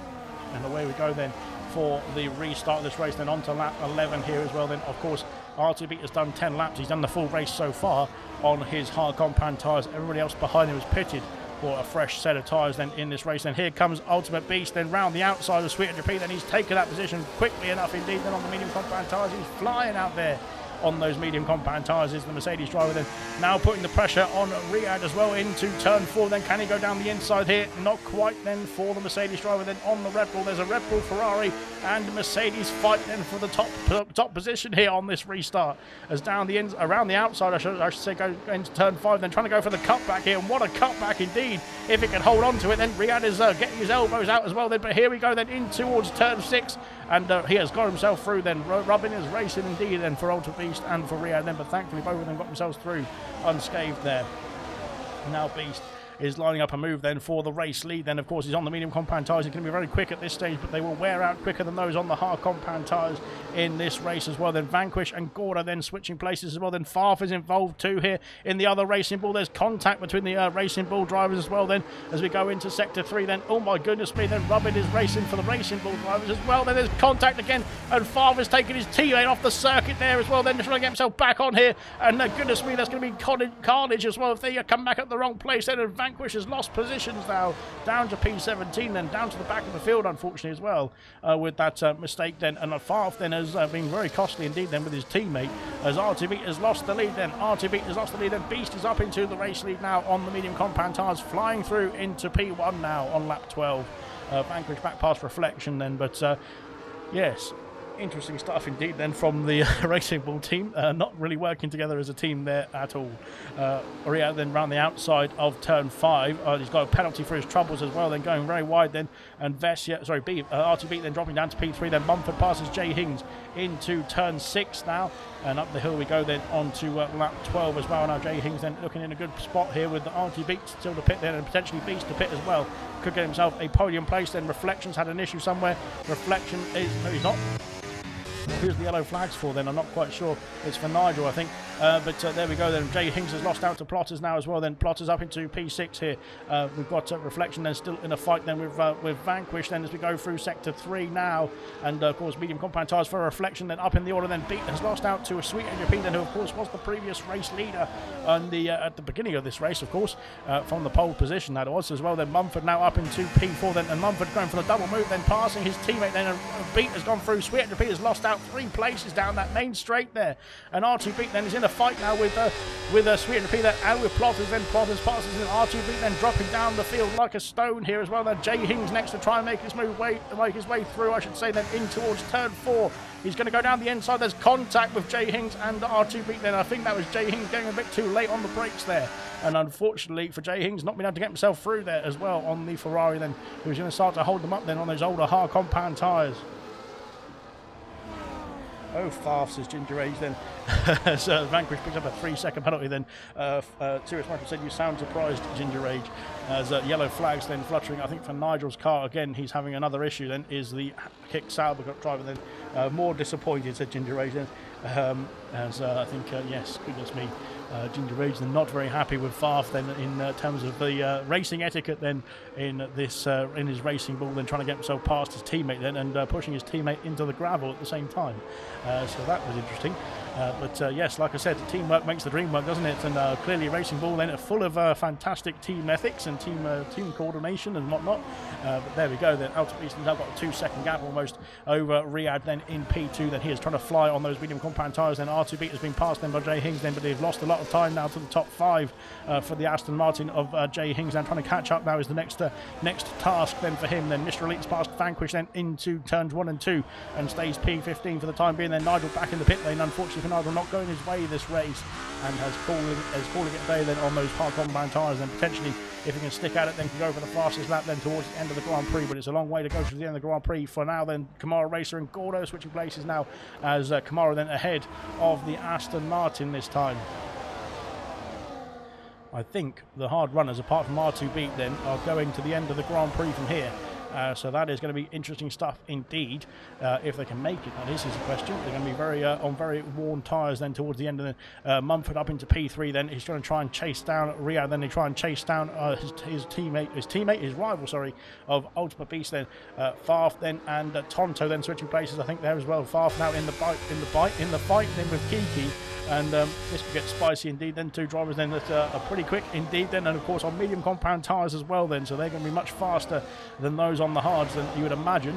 and away we go then for the restart of this race. Then on to lap 11 here as well then. Of course, RTB has done 10 laps. He's done the full race so far on his hard compound tyres. Everybody else behind him was pitted for a fresh set of tyres then in this race. Then here comes Ultimate Beast then round the outside of Sweet 100p. Then he's taken that position quickly enough indeed. Then on the medium compound tyres, he's flying out there on those medium compound tyres is the Mercedes driver then, now putting the pressure on Riyadh as well into turn 4. Then can he go down the inside here? Not quite then for the Mercedes driver. Then on the Red Bull, there's a Red Bull, Ferrari and Mercedes fight then for the top position here on this restart, as down the around the outside I should say, go into turn 5, then trying to go for the cutback here, and what a cutback indeed. If it can hold on to it, then Riyadh is getting his elbows out as well then. But here we go then in towards turn 6, and he has got himself through then. Robin is racing indeed then for Ultra Beast and for Riyadh then, but thankfully both of them got themselves through unscathed there. Now Beast is lining up a move then for the race lead. Then, of course, he's on the medium compound tyres. He's going to be very quick at this stage, but they will wear out quicker than those on the hard compound tyres in this race as well. Then Vanquish and Gorda then switching places as well. Then Farf is involved too here in the other Racing Bull. There's contact between the Racing Bull drivers as well then as we go into Sector 3. Then, oh my goodness me, then Rubbin is racing for the Racing Bull drivers as well. Then there's contact again, and Farf has taken his teammate off the circuit there as well. Then trying to get himself back on here, and goodness me, that's going to be carnage as well if they come back at the wrong place. Then and Vanquish has lost positions now, down to P17, then down to the back of the field, unfortunately, as well, with that mistake then. And Farf then has been very costly indeed then with his teammate, as RTB has lost the lead then. RTB has lost the lead, and Beast is up into the race lead now on the medium compound tyres, flying through into P1 now on lap 12. Vanquish back past Reflection then, but yes, interesting stuff indeed then from the Racing Bull team, not really working together as a team there at all. Oria then round the outside of turn 5, he's got a penalty for his troubles as well, then going very wide then, and RTB then dropping down to P3, then Mumford passes Jay Hings into turn 6 now, and up the hill we go then on to lap 12 as well. Now Jay Hings then looking in a good spot here with the RTB still to pit then, and potentially Beast to pit as well. Could get himself a podium place. Then Reflection's had an issue somewhere. Reflection is, no he's not. Who's the yellow flags for then? I'm not quite sure. It's for Nigel, I think. But there we go then. Jay Hings has lost out to Plotters now as well. Then Plotters up into P6 here. We've got Reflection then still in a fight then with Vanquish then as we go through Sector 3 now. And of course medium compound tyres for Reflection then up in the order. Then Beat has lost out to a Sweet NJP then, who of course was the previous race leader on the at the beginning of this race, of course, from the pole position that was as well. Then Mumford now up into P4 then, and Mumford going for the double move then passing his teammate then, and Beat has gone through. Sweet NJP has lost out 3 places down that main straight there, and RTB then is in a fight now with Sweet NJP there and with Plotters. Then Plotters passes and RTB then dropping down the field like a stone here as well. Then Jay Hings next to try and make his way through, I should say, then in towards turn 4. He's going to go down the inside. There's contact with Jay Hings and RTB then. I think that was Jay Hings getting a bit too late on the brakes there, and unfortunately for Jay Hings not being able to get himself through there as well on the Ferrari then, who's going to start to hold them up then on those older hard compound tyres. Oh, Farf, says Ginger Age then. So Vanquish picks up a 3-second penalty then. Serious Michael said, you sound surprised, Ginger Age. As yellow flags then fluttering, I think, for Nigel's car. Again, he's having another issue then, is the Kick Sauber driver then. More disappointed, said Ginger Age then. As I think, yes, goodness me, Ginger Age then not very happy with Farf then in terms of the racing etiquette then in this in his Racing Bull, then trying to get himself past his teammate then, and pushing his teammate into the gravel at the same time. So that was interesting. But yes, like I said, teamwork makes the dream work, doesn't it? And clearly Racing Bull then are full of fantastic team ethics and team coordination and whatnot. But there we go then. Outer Beast now got a 2-second gap almost over Riyadh then in P2. Then he is trying to fly on those medium compound tyres. Then R2B has been passed then by Jay Hings then, but they've lost a lot of time now to the top 5 for the Aston Martin of Jay Hings. And trying to catch up now is the next task then for him. Then Mr. Elite's past Vanquish then into turns 1 and 2 and stays P15 for the time being. Then Nigel back in the pit lane, unfortunately for Nigel, not going his way this race, and has calling it a day then on those hard compound tyres. And potentially, if he can stick at it, then can go for the fastest lap then towards the end of the Grand Prix. But it's a long way to go to the end of the Grand Prix for now. Then Kamara Racer and Gordo switching places now, as Kamara then ahead of the Aston Martin this time. I think the hard runners, apart from R2B then, are going to the end of the Grand Prix from here. So that is going to be interesting stuff indeed. If they can make it, that is the question. They're going to be very on very worn tyres then towards the end of the Mumford up into P3 then. He's going to try and chase down Riyadh, then they try and chase down his rival, sorry, of Ultimate Beast then. Farf then and Tonto then switching places, I think, there as well. Farf now in the fight then with Kiki. And this could get spicy indeed then. 2 drivers then that are pretty quick indeed then, and of course on medium compound tyres as well then, so they're going to be much faster than those on the hards than you would imagine.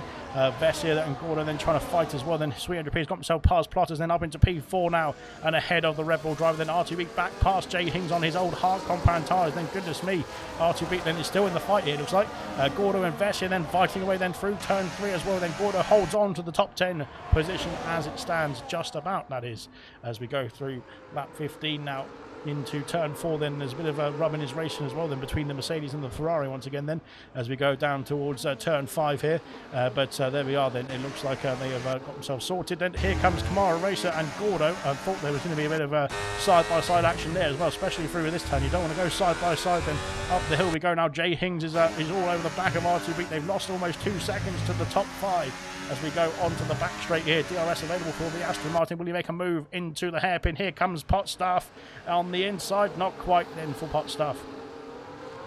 Vessia and Gordon then trying to fight as well. Then Sweet NJP has got himself past Plotters, then up into P4 now and ahead of the Red Bull driver. Then R2B back past Jay Hings on his old hard compound tyres. Then goodness me, R2B then is still in the fight here, it looks like. Gordo and Vessia then fighting away then through turn 3 as well. Then Gordo holds on to the top 10 position as it stands, just about, that is, as we go through lap 15 now. into turn 4. Then there's a bit of a rub in his racing as well then between the Mercedes and the Ferrari once again then as we go down towards turn 5 here. But there we are then. It looks like they have got themselves sorted. Then here comes Kamara Racer and Gordo. I thought there was going to be a bit of a side-by-side action there as well, especially through this turn. You don't want to go side-by-side. Then up the hill we go now. Jay Hings is all over the back of R2B. They've lost almost 2 seconds to the top 5 as we go onto the back straight here. DRS available for the Aston Martin. Will he make a move into the hairpin? Here comes Potstaff on the inside. Not quite then for Potstaff.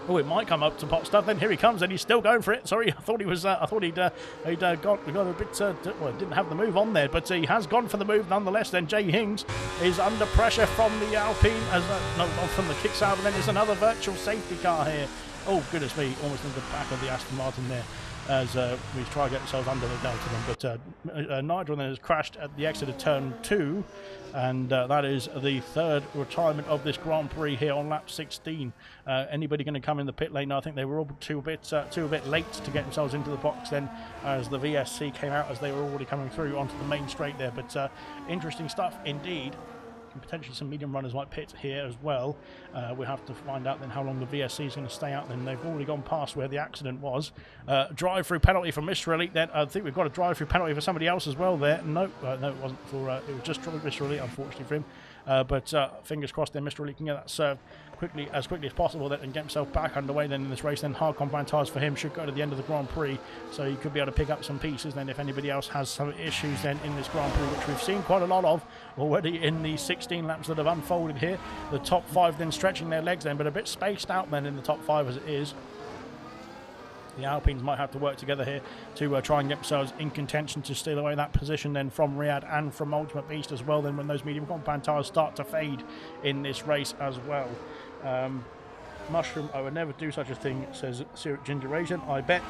Oh, it might come up to Potstaff. Then here he comes, and he's still going for it. Sorry, I thought he was. I thought he'd got a bit. Well, didn't have the move on there, but he has gone for the move nonetheless. Then Jay Hings is under pressure from the Alpine, no, not from the kickstart. And then there's another virtual safety car here. Oh goodness me! Almost in the back of the Aston Martin there. As we try to get ourselves under the delta then. But Nigel then has crashed at the exit of turn 2, and that is the 3rd retirement of this Grand Prix here on lap 16. Anybody going to come in the pit lane? No, I think they were all too a bit late to get themselves into the box then as the VSC came out as they were already coming through onto the main straight there. But interesting stuff indeed. Potentially some medium runners might pit here as well. We'll have to find out then how long the VSC is going to stay out. Then they've already gone past where the accident was. Drive-through penalty for Mr. Elite. Then I think we've got a drive-through penalty for somebody else as well there. No, no, it wasn't for. It was just Mr. Elite, unfortunately for him. But fingers crossed then Mr. Elite can get that served as quickly as possible then and get himself back underway then in this race. Then hard compound tyres for him should go to the end of the Grand Prix, so he could be able to pick up some pieces then if anybody else has some issues then in this Grand Prix, which we've seen quite a lot of already in the 16 laps that have unfolded here. The top 5 then stretching their legs then, but a bit spaced out then in the top 5 as it is. The Alpines might have to work together here to try and get themselves in contention to steal away that position then from Riyadh and from Ultimate Beast as well then when those medium compound tyres start to fade in this race as well. Mushroom, I would never do such a thing, says Syrup Ginger Raisin. I bet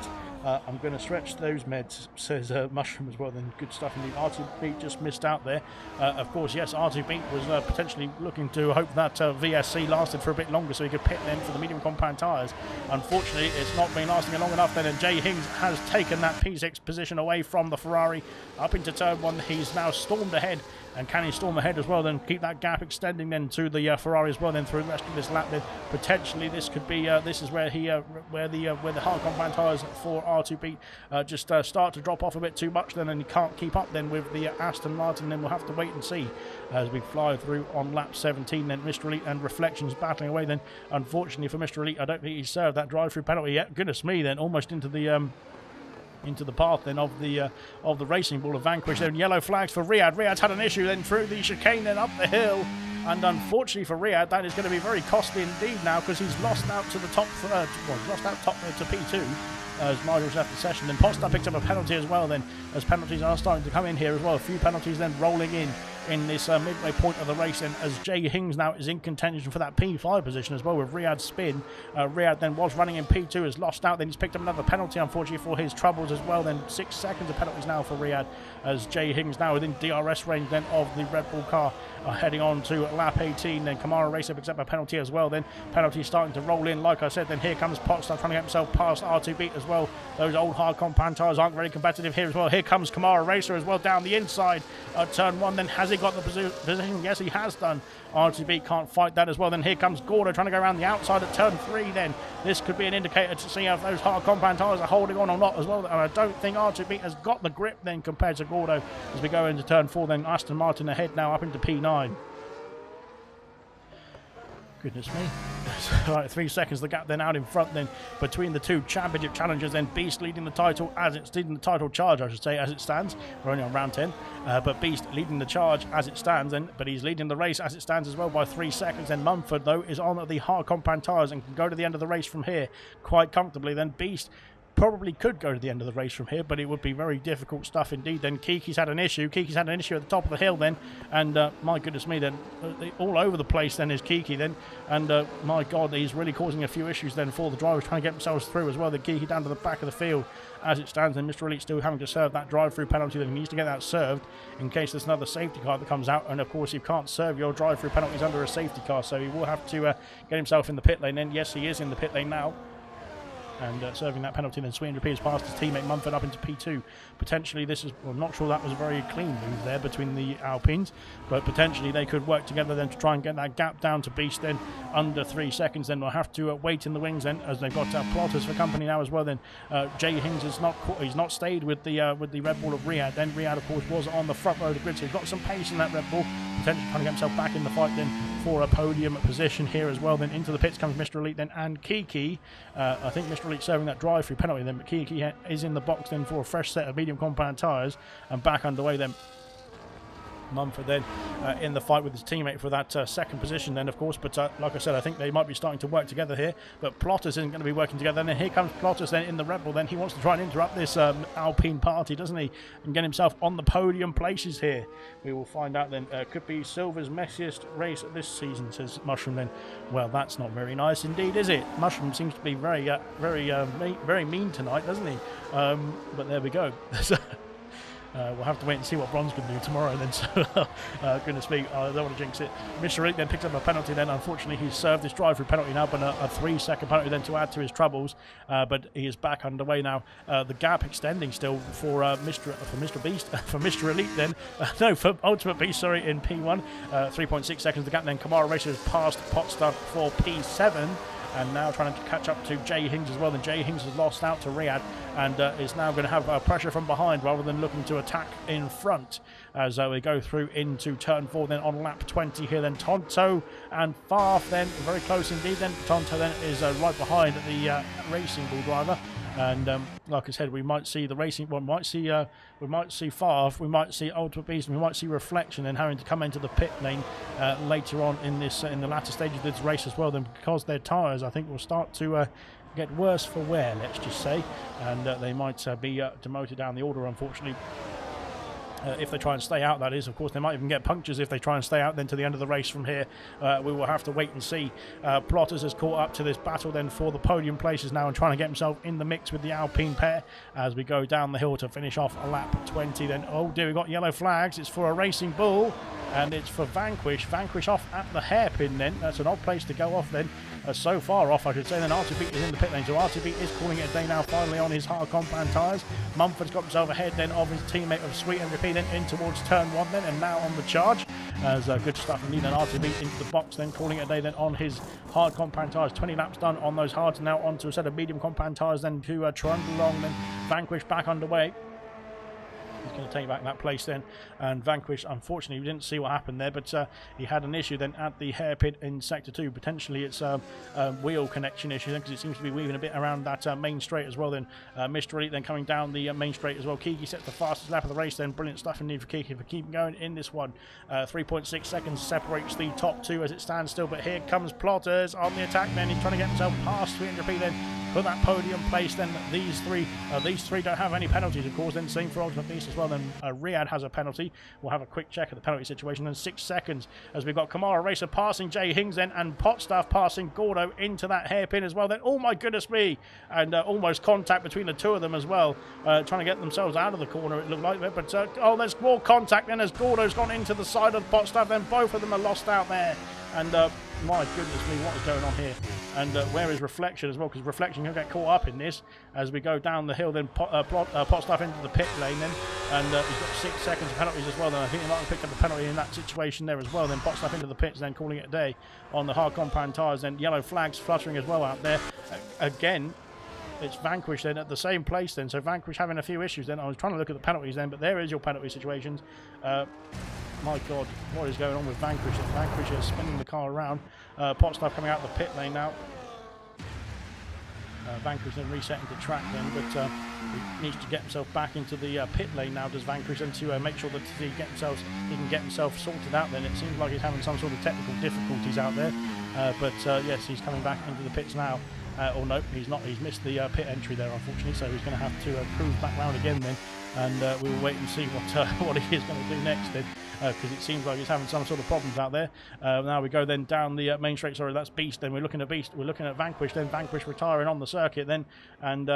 I'm going to stretch those meds, says Mushroom as well. Then good stuff indeed. R2B just missed out there. Of course, yes, R2B was potentially looking to hope that VSC lasted for a bit longer so he could pit then for the medium compound tyres. Unfortunately, it's not been lasting long enough then, and Jay Hings has taken that P6 position away from the Ferrari up into turn 1. He's now stormed ahead. And can he storm ahead as well, then keep that gap extending then to the Ferrari as well, then through the rest of this lap then potentially this could be this is where where the hard compound tyres for R2B just start to drop off a bit too much then, and he can't keep up then with the Aston Martin. Then we'll have to wait and see as we fly through on lap 17 then. Mr. Elite and Reflections battling away then. Unfortunately for Mr. Elite, I don't think he's served that drive-through penalty yet. Goodness me, then almost into the path then of the Racing Ball of Vanquish. Then yellow flags for Riyadh. Riyadh's had an issue then through the chicane then up the hill, and unfortunately for Riyadh that is going to be very costly indeed now, because he's lost out to the top to P2 as Nigel's left the session. Then Posta picked up a penalty as well then, as penalties are starting to come in here as well. A few penalties then rolling in this midway point of the race, and as Jay Hings now is in contention for that P5 position as well with Riyadh's spin. Riyadh then was running in P2, has lost out, then he's picked up another penalty unfortunately for his troubles as well. Then 6 seconds of penalties now for Riyadh as Jay Hings now within DRS range then of the Red Bull car, heading on to lap 18. Then Kamara Racer picks up a penalty as well. Then penalty starting to roll in like I said. Then here comes Potsdam trying to get himself past R2B as well. Those old hard compound tyres aren't very competitive here as well. Here comes Kamara Racer as well down the inside turn 1. Then has he got the position? Yes, he has done. R2B can't fight that as well. Then here comes Gordo trying to go around the outside at turn 3 then. This could be an indicator to see if those hard compound tyres are holding on or not as well. And I don't think R2B has got the grip then compared to Gordo as we go into turn 4. Then Aston Martin ahead now up into P9. Goodness me. Right, 3 seconds the gap then out in front then between the two championship challengers. Then Beast leading the title charge I should say as it stands. We're only on round 10, but Beast leading the charge as it stands then, but he's leading the race as it stands as well by 3 seconds. Then Mumford though is on the hard compound tyres and can go to the end of the race from here quite comfortably. Then Beast probably could go to the end of the race from here, but it would be very difficult stuff indeed. Then Kiki's had an issue. Kiki's had an issue at the top of the hill then, and my goodness me, then all over the place then is Kiki then, and my God, he's really causing a few issues then for the drivers trying to get themselves through as well. The Kiki down to the back of the field as it stands, and Mr. Elite still having to serve that drive-through penalty. Then he needs to get that served in case there's another safety car that comes out, and of course you can't serve your drive-through penalties under a safety car, so he will have to get himself in the pit lane. Then yes, he is in the pit lane now. and serving that penalty. Then Sweet and has passed his teammate Mumford up into P2. Potentially this is, well, I'm not sure that was a very clean move there between the Alpines, but potentially they could work together then to try and get that gap down to Beast then under 3 seconds. Then we'll have to wait in the wings then, as they've got plotters for company now as well. Then Jay Hings is he's not stayed with the Red Bull of Riyadh. Then Riyadh of course was on the front row of the grid, so he's got some pace in that Red Bull, potentially trying to get himself back in the fight then for a podium position here as well. Then into the pits comes Mr. Elite then and Kiki. I think Mr. Elite serving that drive-through penalty then, but Kiki is in the box then for a fresh set of medium compound tyres and back underway then. Mumford then in the fight with his teammate for that second position then, of course, but like I said, I think they might be starting to work together here, but Plotters isn't going to be working together. And then here comes Plotters then in the Red Bull. Then he wants to try and interrupt this Alpine party, doesn't he, and get himself on the podium places here. We will find out then. Could be Silver's messiest race this season, says Mushroom then. Well, that's not very nice indeed, is it? Mushroom seems to be very mean tonight, doesn't he? But there we go. We'll have to wait and see what Bronze can do tomorrow then. So, goodness me, I don't want to jinx it. Mr. Rick then picks up a penalty then. Unfortunately, he's served this drive-through penalty now, but a 3-second penalty then to add to his troubles. But he is back underway now. The gap extending still for Mr. Beast, for Mr. Elite then. No, for Ultimate Beast, sorry, in P1. 3.6 seconds the gap then. Kamara Racer has passed Potstuff for P7. And now trying to catch up to Jay Hings as well. Then Jay Hings has lost out to Riyadh and is now going to have pressure from behind rather than looking to attack in front as we go through into turn 4 then on lap 20 here. Then Tonto and Farf then very close indeed. Then Tonto then is right behind the Racing Bull driver. And like I said, we might see the racing. Well, we might see Farf, we might see Ultimate Beast, and we might see Reflection and having to come into the pit lane later on in this in the latter stages of this race as well. Then because their tyres, I think, will start to get worse for wear. Let's just say, and they might be demoted down the order, unfortunately. If they try and stay out, that is. Of course, they might even get punctures if they try and stay out then to the end of the race from here. We will have to wait and see. Plotters has caught up to this battle then for the podium places now and trying to get himself in the mix with the Alpine pair as we go down the hill to finish off lap 20 then. Oh dear, we've got yellow flags. It's for a Racing Bull and it's for Vanquish. Vanquish off at the hairpin then. That's an odd place to go off then. So far off, I should say. Then RTB is in the pit lane, so RTB is calling it a day now finally on his hard compound tyres. Mumford's got himself ahead then of his teammate of Sweet and Repeat then in towards turn 1 then, and now on the charge as good stuff indeed. Then RTB into the box then, calling it a day then on his hard compound tyres. 20 laps done on those hards, now onto a set of medium compound tyres then to trundle along. Then Vanquish back underway. He's going to take back that place then, and Vanquish, unfortunately, we didn't see what happened there, but he had an issue then at the hairpin in Sector 2. Potentially it's a wheel connection issue then, because it seems to be weaving a bit around that main straight as well. Then Mr. Elite then coming down the main straight as well. Kiki sets the fastest lap of the race then. Brilliant stuff indeed for Kiki for keeping going in this one. 3.6 seconds separates the top two as it stands still, but here comes Plotters on the attack then. He's trying to get himself past 300p then for that podium place. Then these three don't have any penalties, of course. Then same for Ultimate Beast as well. Then Riyadh has a penalty. We'll have a quick check of the penalty situation. Then 6 seconds as we've got Kamara Racer passing Jay Hings then, and Potstaff passing Gordo into that hairpin as well. Then oh my goodness me, and almost contact between the two of them as well, trying to get themselves out of the corner, it looked like. But oh, there's more contact then as Gordo's gone into the side of Potstaff. Then both of them are lost out there. And my goodness me, what is going on here? And where is Reflection as well? Because Reflection can get caught up in this as we go down the hill. Then Potstaff into the pit lane then, and he's got 6 seconds of penalties as well. Then I think he might have picked up a penalty in that situation there as well. Then Potstaff into the pits, then calling it a day on the hard compound tyres. Then yellow flags fluttering as well out there. Again, it's Vanquish then at the same place then. So Vanquish having a few issues then. I was trying to look at the penalties then, but there is your penalty situations. My God, what is going on with Vanquish? Vanquish is spinning the car around. Potstaff coming out the pit lane now. Vanquish then resetting the track then, but he needs to get himself back into the pit lane now, does Vanquish, and to make sure that he can get himself sorted out then. It seems like he's having some sort of technical difficulties out there, but yes, he's coming back into the pits now. Or no, he's not. He's missed the pit entry there, unfortunately, so he's going to have to cruise back round again then, and we will wait and see what he is going to do next then, because it seems like he's having some sort of problems out there. Now we go then down the main straight. Sorry, that's Beast. Then we're looking at Beast. We're looking at Vanquish. Then Vanquish retiring on the circuit then, and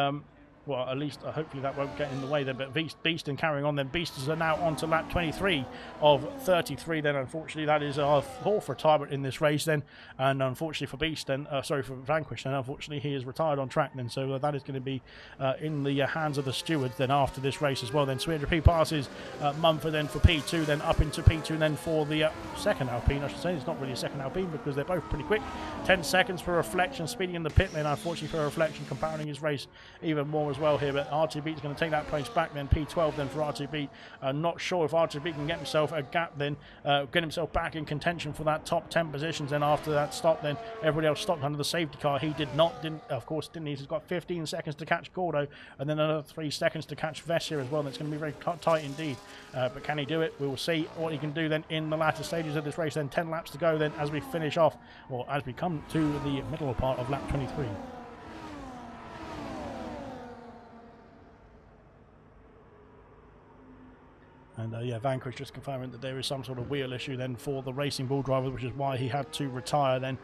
well, at least hopefully that won't get in the way then. But Beast and carrying on then. Beasters are now on to lap 23 of 33 then. Unfortunately, that is our 4th retirement in this race then. And unfortunately for Beast then, sorry, for Vanquish then, unfortunately he is retired on track then. So that is going to be in the hands of the stewards then after this race as well then. 300p passes Mumford then for P2, then up into P2 and then for the second Alpine, I should say. It's not really a second Alpine because they're both pretty quick. 10 seconds for Reflection, speeding in the pit lane, unfortunately for Reflection, compounding his race even more as well here. But R2B is going to take that place back then. P12 then for R2B. Not sure if R2B can get himself a gap then, get himself back in contention for that top 10 positions. Then after that stop then, everybody else stopped under the safety car. He did not, of course didn't he? He's got 15 seconds to catch Gordo and then another 3 seconds to catch Vess here as well. That's going to be very tight indeed. But can he do it? We will see what he can do then in the latter stages of this race. Then 10 laps to go then as we finish off, or as we come to the middle part of lap 23. And yeah, Vanquish just confirming that there is some sort of wheel issue then for the Racing Bull driver, which is why he had to retire then,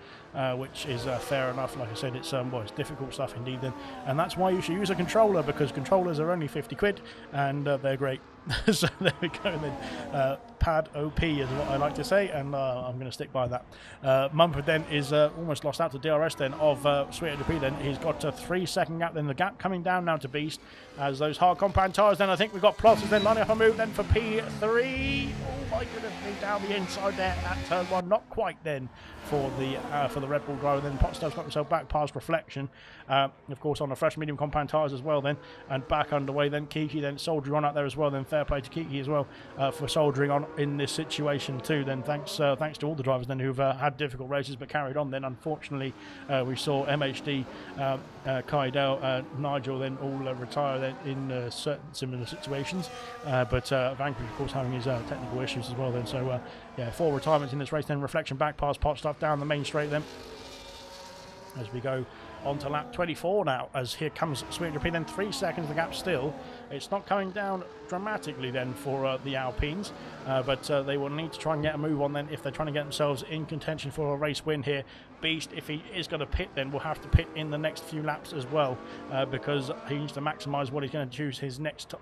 which is fair enough. Like I said, it's well, it's difficult stuff indeed then, and that's why you should use a controller, because controllers are only 50 quid and they're great. So there we go then. Pad OP is what I like to say, and I'm going to stick by that. Mumford then is almost lost out to DRS then of Sweet P then. He's got a 3-second gap, then the gap coming down now to Beast as those hard compound tyres. Then I think we've got Plotters then lining up a move then for P3. Oh my goodness, me down the inside there at turn 1. Not quite then for the Red Bull driver. Then Potstow's got himself back past Reflection, of course on the fresh medium compound tyres as well then, and back underway then. Kiki then soldiering on out there as well then. Fair play to Kiki as well for soldiering on in this situation too then. Thanks to all the drivers then who've had difficult races but carried on then. Unfortunately we saw MHD, Kaidel, Nigel then all retire then in certain similar situations, but Vanquish of course having his technical issues as well then. So yeah, 4 retirements in this race then. Reflection back past Potstuff down the main straight then as we go on to lap 24 now, as here comes Sweet P then. 3 seconds the gap still. It's not coming down dramatically then for the Alpines, but they will need to try and get a move on then if they're trying to get themselves in contention for a race win here. Beast, if he is going to pit, then will have to pit in the next few laps as well, because he needs to maximise what he's going to choose his next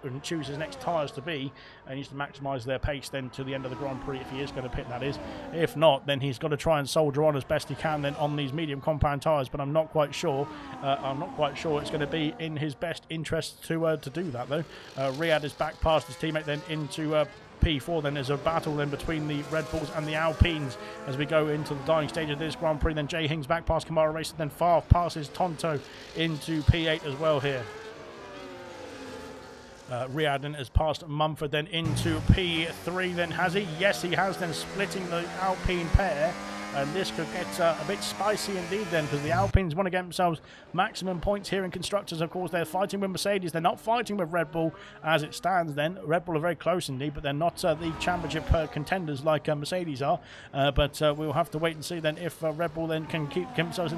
tyres to be, and he needs to maximise their pace then to the end of the Grand Prix if he is going to pit, that is. If not, then he's got to try and soldier on as best he can then on these medium compound tyres, but I'm not quite sure it's going to be in his best interest to do that though. Riyadh is back past his teammate then into P4. Then there's a battle then between the Red Bulls and the Alpines as we go into the dying stage of this Grand Prix. Then Jay Hing's back past Kamara Racer, then Favre passes Tonto into P8 as well here. Riyadh then has passed Mumford then into P3 then, has he? Yes he has, then splitting the Alpine pair. And this could get a bit spicy indeed then, because the Alpines want to get themselves maximum points here in Constructors. Of course, they're fighting with Mercedes. They're not fighting with Red Bull as it stands then. Red Bull are very close indeed, but they're not the championship contenders like Mercedes are. But we'll have to wait and see then if Red Bull then can get themselves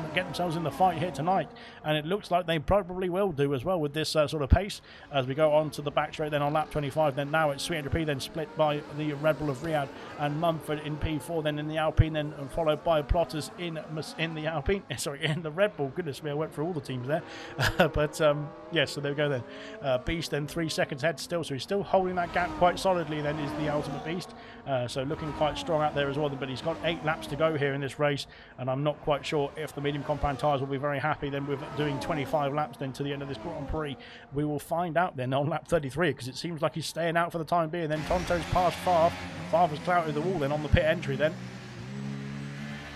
in the fight here tonight. And it looks like they probably will do as well with this sort of pace as we go on to the back straight then on lap 25. Then now it's 300p then split by the Red Bull of Riyadh and Mumford in P4 then in the Alpine then, and followed by Plotters in the Alpine, in the Red Bull. Goodness me, I went through all the teams there. But yeah, so there we go then. Beast then 3 seconds ahead still, so he's still holding that gap quite solidly then, is the Ultimate Beast. So looking quite strong out there as well, but he's got 8 laps to go here in this race, and I'm not quite sure if the medium compound tyres will be very happy then with doing 25 laps then to the end of this Grand Prix. We will find out then on lap 33, because it seems like he's staying out for the time being. Then Tonto's past Favre. Favre's clouted the wall then on the pit entry then.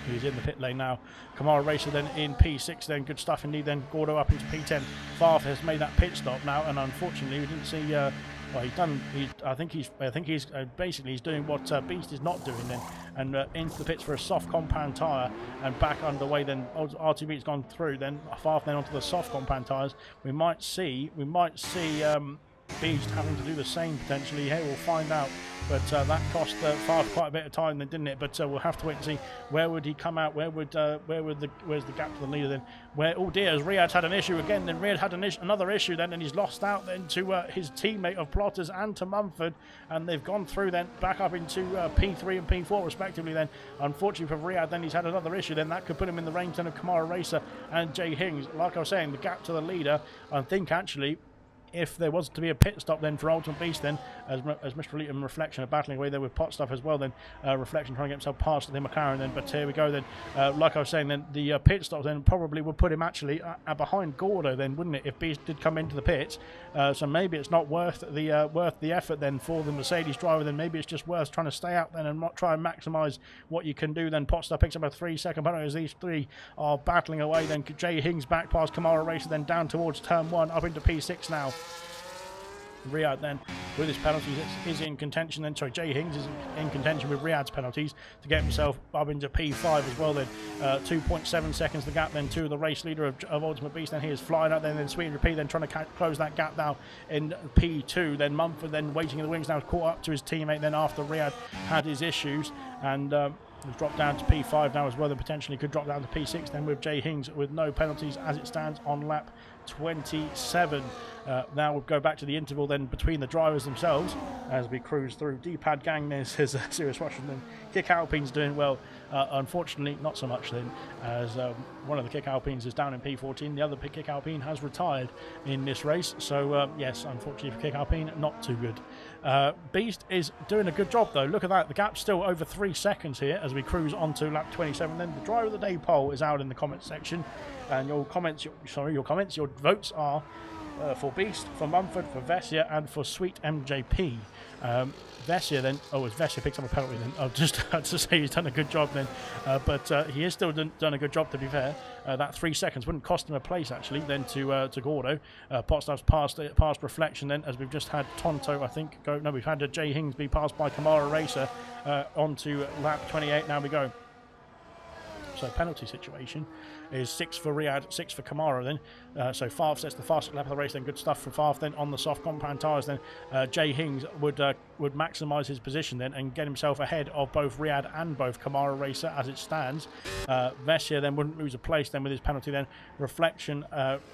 He's in the pit lane now. Kamara Racer then in P6 then. Good stuff indeed then. Gordo up into P10. Favre has made that pit stop now, and unfortunately we didn't see I think he's basically he's doing what Beast is not doing then, and into the pits for a soft compound tyre and back underway then. R2B's gone through then. Favre then onto the soft compound tyres. We might see Beast having to do the same potentially. Hey, we'll find out. But that cost Favre quite a bit of time then, didn't it? But we'll have to wait and see. Where would he come out? Where's the gap to the leader then? Oh dear, as Riyadh's had an issue again. Then Riyadh had another issue then, and he's lost out then to his teammate of Plotters and to Mumford, and they've gone through then back up into P3 and P4 respectively then. Unfortunately for Riyadh, then he's had another issue then. That could put him in the range then of Kamara Racer and Jay Hings. Like I was saying, the gap to the leader, I think actually if there was to be a pit stop then for Ultimate Beast then, as Mr. Elite and Reflection are battling away there with pot stuff as well then, Reflection trying to get himself past the McLaren then, but here we go then, like I was saying then, the pit stop then probably would put him actually behind Gordo then, wouldn't it, if Beast did come into the pits, so maybe it's not worth the effort then for the Mercedes driver, then maybe it's just worth trying to stay out then and not try and maximise what you can do then. Potstar picks up a 3-second penalty as these three are battling away then. Jay Hings back past Kamara Racer, then down towards turn 1, up into P6 now. Riyadh then with his penalties is in contention then. Sorry, Jay Hings is in contention with Riyadh's penalties to get himself up into P5 as well then. 2.7 seconds the gap then to the race leader of Ultimate Beast. Then he is flying out then Sweet Repeat then trying to close that gap now in P2. Then Mumford then waiting in the wings now, caught up to his teammate then after Riyadh had his issues, and has dropped down to P5 now as well, then potentially could drop down to P6 then with Jay Hings with no penalties as it stands on lap 27. Now we'll go back to the interval then between the drivers themselves as we cruise through. D-Pad Gang, there's Serious Russian then. Kick Alpine's doing well. Unfortunately, not so much then, as one of the Kick Alpines is down in P14. The other Kick Alpine has retired in this race. So, yes, unfortunately for Kick Alpine, not too good. Beast is doing a good job, though. Look at that. The gap's still over 3 seconds here as we cruise onto lap 27. Then the Driver of the Day poll is out in the comments section. And your votes are for Beast, for Mumford, for Vessia, and for Sweet MJP. Vessia then, as Vessia picks up a penalty then, I've just had to say he's done a good job then, but he has still done a good job, to be fair. That 3 seconds wouldn't cost him a place actually then to Gordo. Potstuff's past Reflection then, as we've just had Tonto, I think, go. No, we've had Jay Hings be passed by Kamara Racer onto lap 28. Now we go. So penalty situation is 6 for Riyadh, 6 for Kamara then. So Farf sets the fastest lap of the race then. Good stuff from Farf then on the soft compound tyres then. Jay Hings would maximise his position then and get himself ahead of both Riyadh and both Kamara Racer as it stands. Vessia then wouldn't lose a place then with his penalty then. Reflection,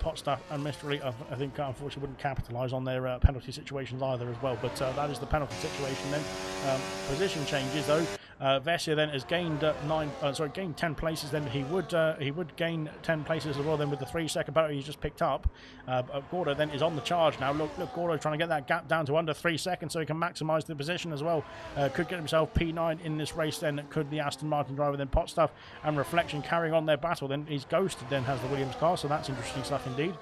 Potstuff and Mr. Elite I think unfortunately wouldn't capitalise on their penalty situations either as well. But that is the penalty situation then. Position changes though. Vessia then has gained gained 10 places. Then he would gain 10 places as well. Then with the 3-second penalty he's just picked up. Gordo then is on the charge now. Look, Gordo trying to get that gap down to under 3 seconds so he can maximise the position as well. Could get himself P9 in this race. Then could the Aston Martin driver. Then Potstuff and Reflection carrying on their battle. Then he's ghosted. Then has the Williams car. So that's interesting stuff indeed.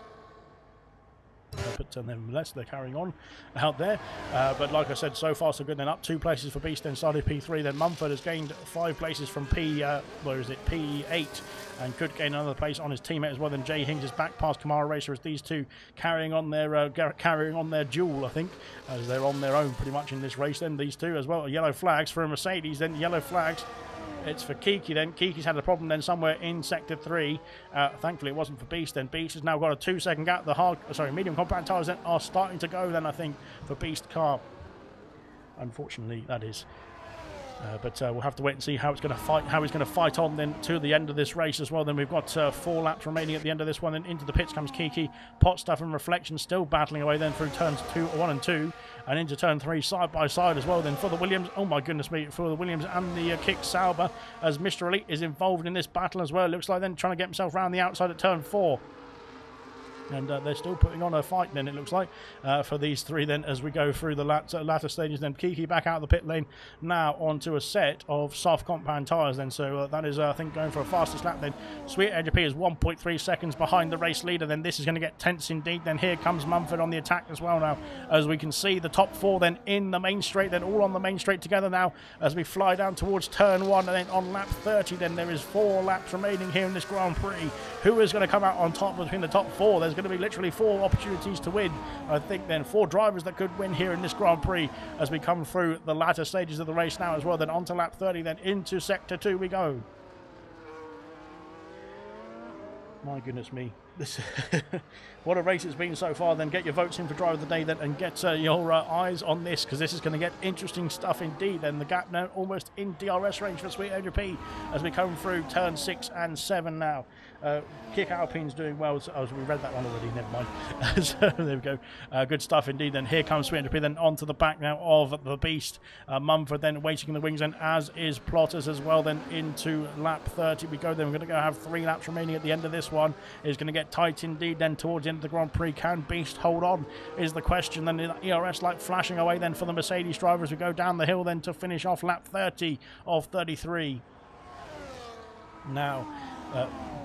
But nevertheless, they're carrying on out there. But like I said, so far so good. Then up 2 places for Beast, then started P3. Then Mumford has gained 5 places from P8, and could gain another place on his teammate as well. Then Jay Hings is back past Kamara Racer as these two carrying on their duel, I think, as they're on their own pretty much in this race. Then these two as well. Yellow flags for a Mercedes. Then yellow flags. It's for Kiki then. Kiki's had a problem then somewhere in Sector 3. Thankfully it wasn't for Beast then. Beast has now got a 2-second gap. The medium compact tyres then are starting to go then, I think, for Beast car. Unfortunately, that is. But we'll have to wait and see how he's going to fight on then to the end of this race as well. Then we've got 4 laps remaining at the end of this one. Then into the pits comes Kiki. Potstuff and Reflection still battling away then through turns 1 and 2 and into turn 3 side by side as well. Then for the Williams, oh my goodness me, for the Williams and the Kick Sauber, as Mr. Elite is involved in this battle as well. It looks like then trying to get himself around the outside at turn 4. And they're still putting on a fight then, it looks like, for these three then as we go through the latter stages. Then Kiki back out of the pit lane now onto a set of soft compound tyres then. So that is, I think, going for a fastest lap then. Sweet MJP is 1.3 seconds behind the race leader. Then this is going to get tense indeed. Then here comes Mumford on the attack as well now. As we can see the top 4 then in the main straight, then all on the main straight together now as we fly down towards turn 1. And then on lap 30 then there is 4 laps remaining here in this Grand Prix. Who is going to come out on top between the top 4? There's going to be literally 4 opportunities to win. I think then 4 drivers that could win here in this Grand Prix as we come through the latter stages of the race now as well. Then onto lap 30, then into Sector 2 we go. My goodness me. What a race it's been so far. Then get your votes in for Driver of the Day then, and get your eyes on this, because this is going to get interesting stuff indeed. Then the gap now almost in DRS range for Sweet AWP as we come through turn 6 and 7 now. Kick Alpine's doing well. So, we read that one already, never mind. So there we go. Good stuff indeed. Then here comes Sweet AWP then onto the back now of the Beast. Mumford then waiting in the wings, and as is Plotters as well. Then into lap 30 we go. Then we're going to have 3 laps remaining at the end of this one. Is going to get get tight indeed then towards the end of the Grand Prix. Can Beast hold on is the question. Then the ERS light flashing away then for the Mercedes driver as we go down the hill then to finish off lap 30 of 33. Now,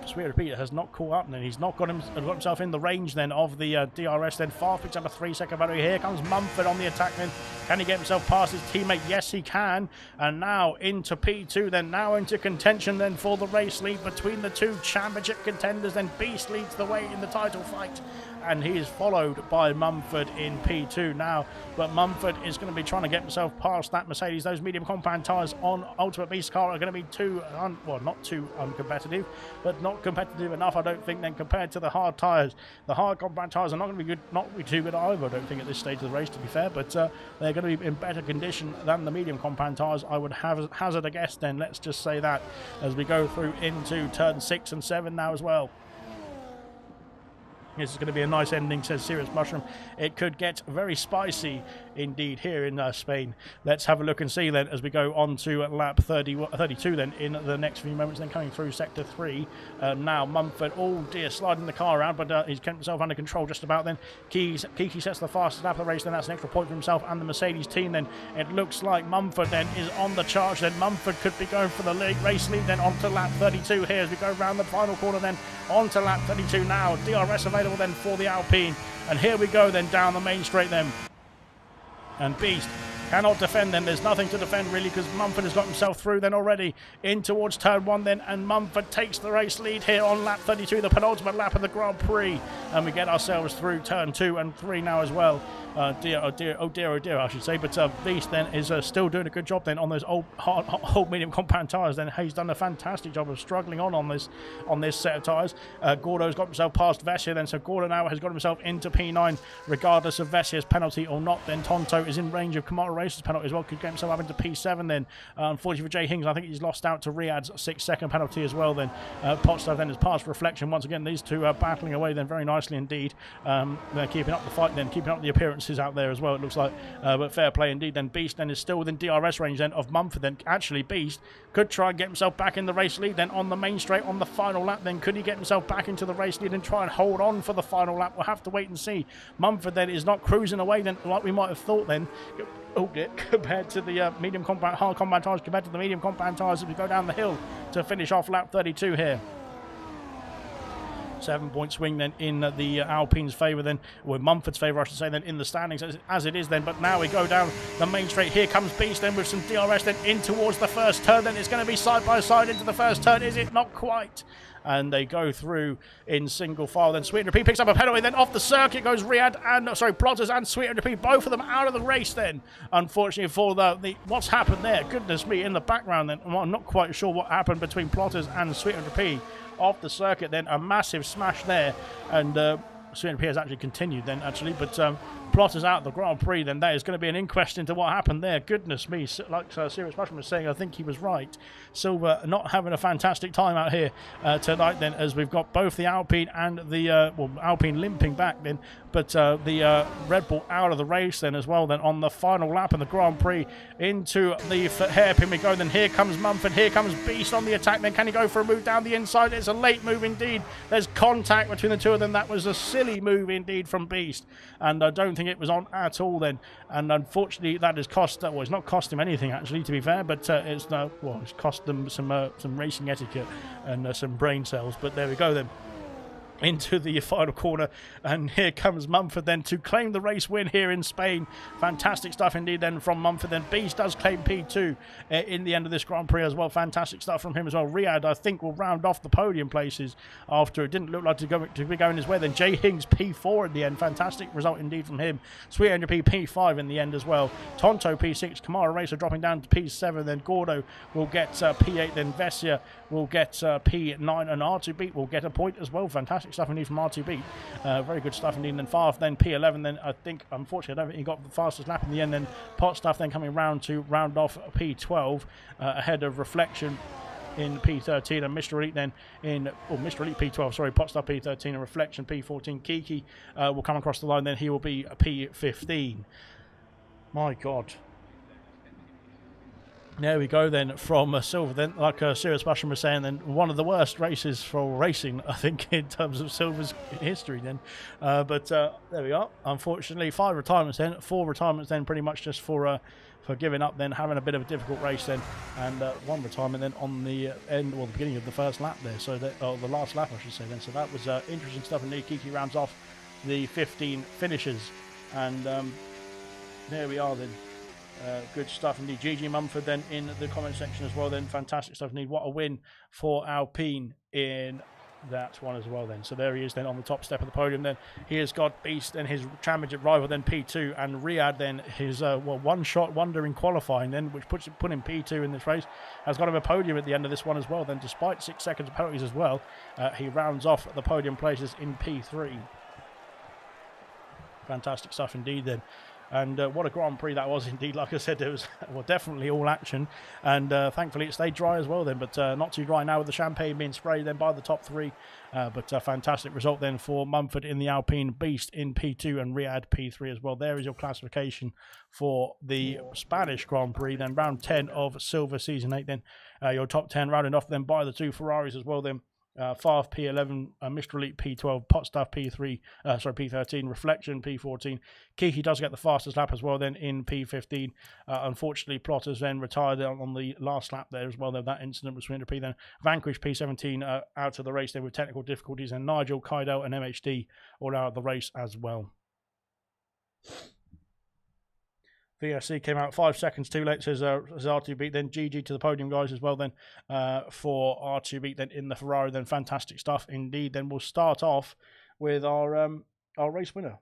Sweet Repeater has not caught up, and then he's not got himself in the range then of the DRS. Then Far picks up a 3-second battery. Here comes Mumford on the attack then. Can he get himself past his teammate? Yes, he can. And now into P2, then now into contention then for the race lead between the two championship contenders. Then Beast leads the way in the title fight, and he is followed by Mumford in P2 now. But Mumford is going to be trying to get himself past that Mercedes. Those medium compound tyres on Ultimate Beast car are going to be not too uncompetitive, but not competitive enough, I don't think, then compared to the hard tyres. The hard compound tyres are not going to be good, not be too good either, I don't think, at this stage of the race, to be fair, but they're going to be in better condition than the medium compound tyres, I would hazard a guess then, let's just say that, as we go through into turn 6 and 7 now as well. This is going to be a nice ending, says Serious Mushroom. It could get very spicy indeed here in Spain. Let's have a look and see then as we go on to lap 32 then in the next few moments. Then coming through sector 3. Now Mumford, oh dear, sliding the car around, but he's kept himself under control just about then. Kiki sets the fastest lap of the race, then that's an extra point for himself and the Mercedes team then. It looks like Mumford then is on the charge then. Mumford could be going for the race lead then onto lap 32 here as we go around the final corner then onto lap 32 now. DRS available then for the Alpine, and here we go then down the main straight then, and Beast cannot defend then. There's nothing to defend really because Mumford has got himself through then already in towards turn 1 then, and Mumford takes the race lead here on lap 32, the penultimate lap of the Grand Prix, and we get ourselves through turn 2 and 3 now as well. Oh dear, I should say. But Beast then is still doing a good job then on those old medium compound tyres. Then he's done a fantastic job of struggling on this set of tyres. Gordo's got himself past Vessia then, so Gordo now has got himself into P9 regardless of Vessia's penalty or not. Then Tonto is in range of Kamara Race's penalty as well, could get himself up into P7 then. Unfortunately for Jay Hings, I think he's lost out to Riyadh's 6-second penalty as well then. Potstuff then has passed Reflection once again. These two are battling away then very nicely indeed. They're keeping up the fight then, keeping up the appearances out there as well, it looks like, but fair play indeed. Then Beast then is still within DRS range then of Mumford. Then actually Beast could try and get himself back in the race lead then on the main straight on the final lap. Then could he get himself back into the race lead and try and hold on for the final lap? We'll have to wait and see. Mumford then is not cruising away then like we might have thought then, compared to the hard compound tyres, compared to the medium compound tyres as we go down the hill to finish off lap 32 here. 7-point swing then in the Alpine's favour then, or Mumford's favour I should say then, in the standings as it is then. But now we go down the main straight. Here comes Beast then with some DRS then in towards the first turn. Then it's going to be side by side into the first turn. Is it? Not quite. And they go through in single file. Then Sweet and Repeat picks up a penalty. Then off the circuit goes Plotters and Sweet and Repeat, both of them out of the race then. Unfortunately for the what's happened there, goodness me, in the background then, I'm not quite sure what happened between Plotters and Sweet and Repeat. Off the circuit then, a massive smash there, and Sweet and Repeat has actually continued then actually, but Plotters out of the Grand Prix, then there is going to be an inquest into what happened there. Goodness me, like Serious Mushroom was saying, I think he was right. Silver not having a fantastic time out here tonight then, as we've got both the Alpine and the Alpine limping back then, but the Red Bull out of the race then as well then on the final lap of the Grand Prix. Into the hairpin we go. Then here comes Mumford, here comes Beast on the attack. Then can he go for a move down the inside? It's a late move indeed. There's contact between the two of them. That was a silly move indeed from Beast, and I don't think it was on at all then, and unfortunately that has cost, well, it's not cost him anything actually, to be fair, but it's cost them some racing etiquette and some brain cells. But there we go then, into the final corner, and here comes Mumford then to claim the race win here in Spain. Fantastic stuff indeed then from Mumford. Then Beast does claim P2 in the end of this Grand Prix as well. Fantastic stuff from him as well. Riyadh, I think, will round off the podium places after it didn't look like to be going his way. Then Jay Hings P4 in the end. Fantastic result indeed from him. Sweet Andrew P5 in the end as well. Tonto P6. Kamara Racer dropping down to P7. Then Gordo will get P8. Then Vessia will get P9, and R2 Beat will get a point as well. Fantastic stuff indeed from R2 Beat. Very good stuff indeed. And then Farf then P11. Then I think, unfortunately, I don't think he got the fastest lap in the end. Then Pot Stuff then coming round to round off P12 ahead of Reflection in P13, and Mr. Elite then Mr. Elite P12, sorry, Pot Stuff P13 and Reflection P14. Kiki will come across the line, then he will be P15. My God. There we go then from Silver then, like Sirius Basham was saying, then one of the worst races for racing, I think, in terms of Silver's history then. But there we are. Unfortunately, 5 retirements then, 4 retirements then, pretty much just for giving up then, having a bit of a difficult race then, and 1 retirement then on the end, or the beginning of the first lap there, so that, or the last lap I should say then. So that was interesting stuff indeed. Kiki rounds off the 15 finishes, and there we are then. Good stuff indeed. GG Mumford then in the comment section as well then. Fantastic stuff indeed. What a win for Alpine in that one as well then. So there he is then on the top step of the podium then. He has got Beast and his championship rival then P2, and Riyadh then his one-shot wonder in qualifying then, which put him P2 in this race, has got him a podium at the end of this one as well then, despite 6 seconds of penalties as well. He rounds off the podium places in P3. Fantastic stuff indeed then. And what a Grand Prix that was indeed. Like I said, it was definitely all action, and thankfully it stayed dry as well then, but not too dry now with the champagne being sprayed then by the top 3. But a fantastic result then for Mumford in the Alpine, Beast in P2 and Riyadh P3 as well. There is your classification for the Spanish Grand Prix then, round 10 of Silver Season 8 then. Your top 10 rounded off then by the 2 Ferraris as well then. Favre P11, Mistral Elite P12, Potstaff P13, Reflection P14. Kiki does get the fastest lap as well then in P15. Unfortunately, Plotters then retired on the last lap there as well. That incident was P then. Vanquish P17 out of the race there with technical difficulties, and Nigel, Kaidel and MHD all out of the race as well. VSC came out 5 seconds too late, says R2 beat. Then GG to the podium guys as well then for R2 beat then in the Ferrari. Then fantastic stuff indeed. Then we'll start off with our race winner,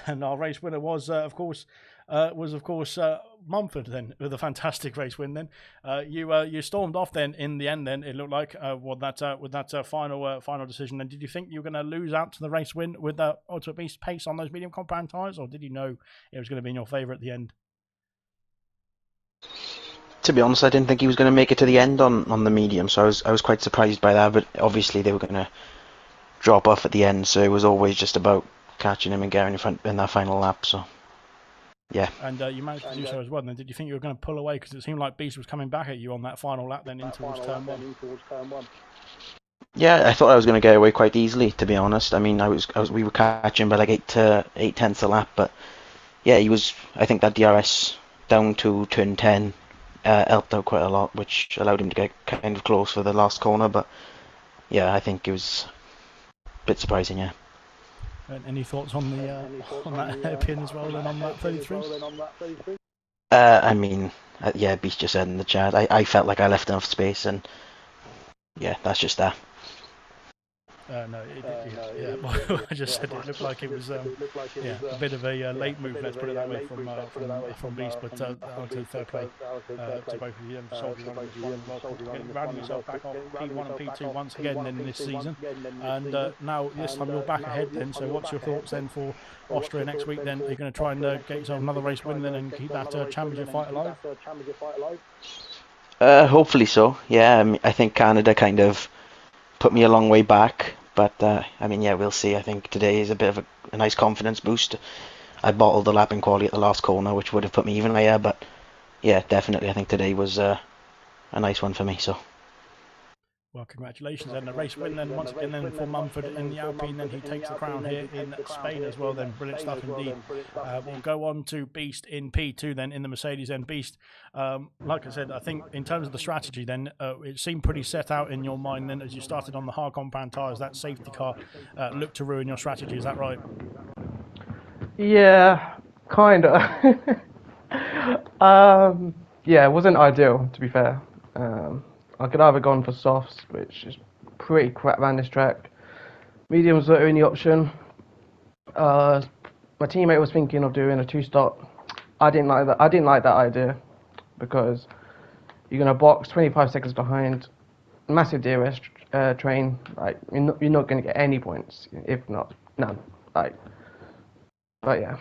and our race winner was of course Mumford then, with a fantastic race win. Then you stormed off then in the end. Then it looked like with that final decision. Then did you think you were going to lose out to the race win with the Ultimate Beast pace on those medium compound tyres, or did you know it was going to be in your favour at the end? To be honest, I didn't think he was going to make it to the end on the medium, so I was quite surprised by that. But obviously they were going to drop off at the end, so it was always just about catching him and getting in front in that final lap. So yeah. And you managed to do so as well. Then did you think you were going to pull away, because it seemed like Beast was coming back at you on that final lap then in towards turn 1? Yeah, I thought I was going to get away quite easily, to be honest. I mean, we were catching by like 8 tenths a lap, but yeah, he was. I think that DRS down to turn 10 helped out quite a lot, which allowed him to get kind of close for the last corner. But yeah, I think it was a bit surprising. Yeah. Any thoughts on that hairpin as well, then on that 33? I mean, yeah, Beast just said in the chat, I felt like I left enough space, and yeah, that's just that. No, well, I just said it looked like it was a bit of a late move, let's put it that way, from Beast, but fair play to both of you, rounding yourself back off P1 and P2 once again then in this season, and now this time you're back ahead then. So what's your thoughts then for Austria next week then? Are you going to try and get yourself another race win then and keep that championship fight alive? Hopefully so, yeah. I think Canada kind of put me a long way back, but I mean, yeah, we'll see. I think today is a bit of a nice confidence boost. I bottled the lapping quality at the last corner, which would have put me even higher, but yeah, definitely I think today was a nice one for me. So well, congratulations, and a race win then once again then for Mumford in the Alpine. Then he takes the crown here in Spain as well then. Brilliant stuff indeed. We'll go on to Beast in P2 then in the Mercedes. Then Beast, like I said, I think in terms of the strategy then, it seemed pretty set out in your mind then as you started on the hard compound tyres. That safety car looked to ruin your strategy, is that right? Yeah, kinda. Yeah, it wasn't ideal, to be fair. I could either gone for softs, which is pretty crap around this track. Mediums were the only option. My teammate was thinking of doing a 2-stop. I didn't like that. I didn't like that idea, because you're gonna box 25 seconds behind, massive DRS train. Like you're not gonna get any points, if not none. Like, but yeah.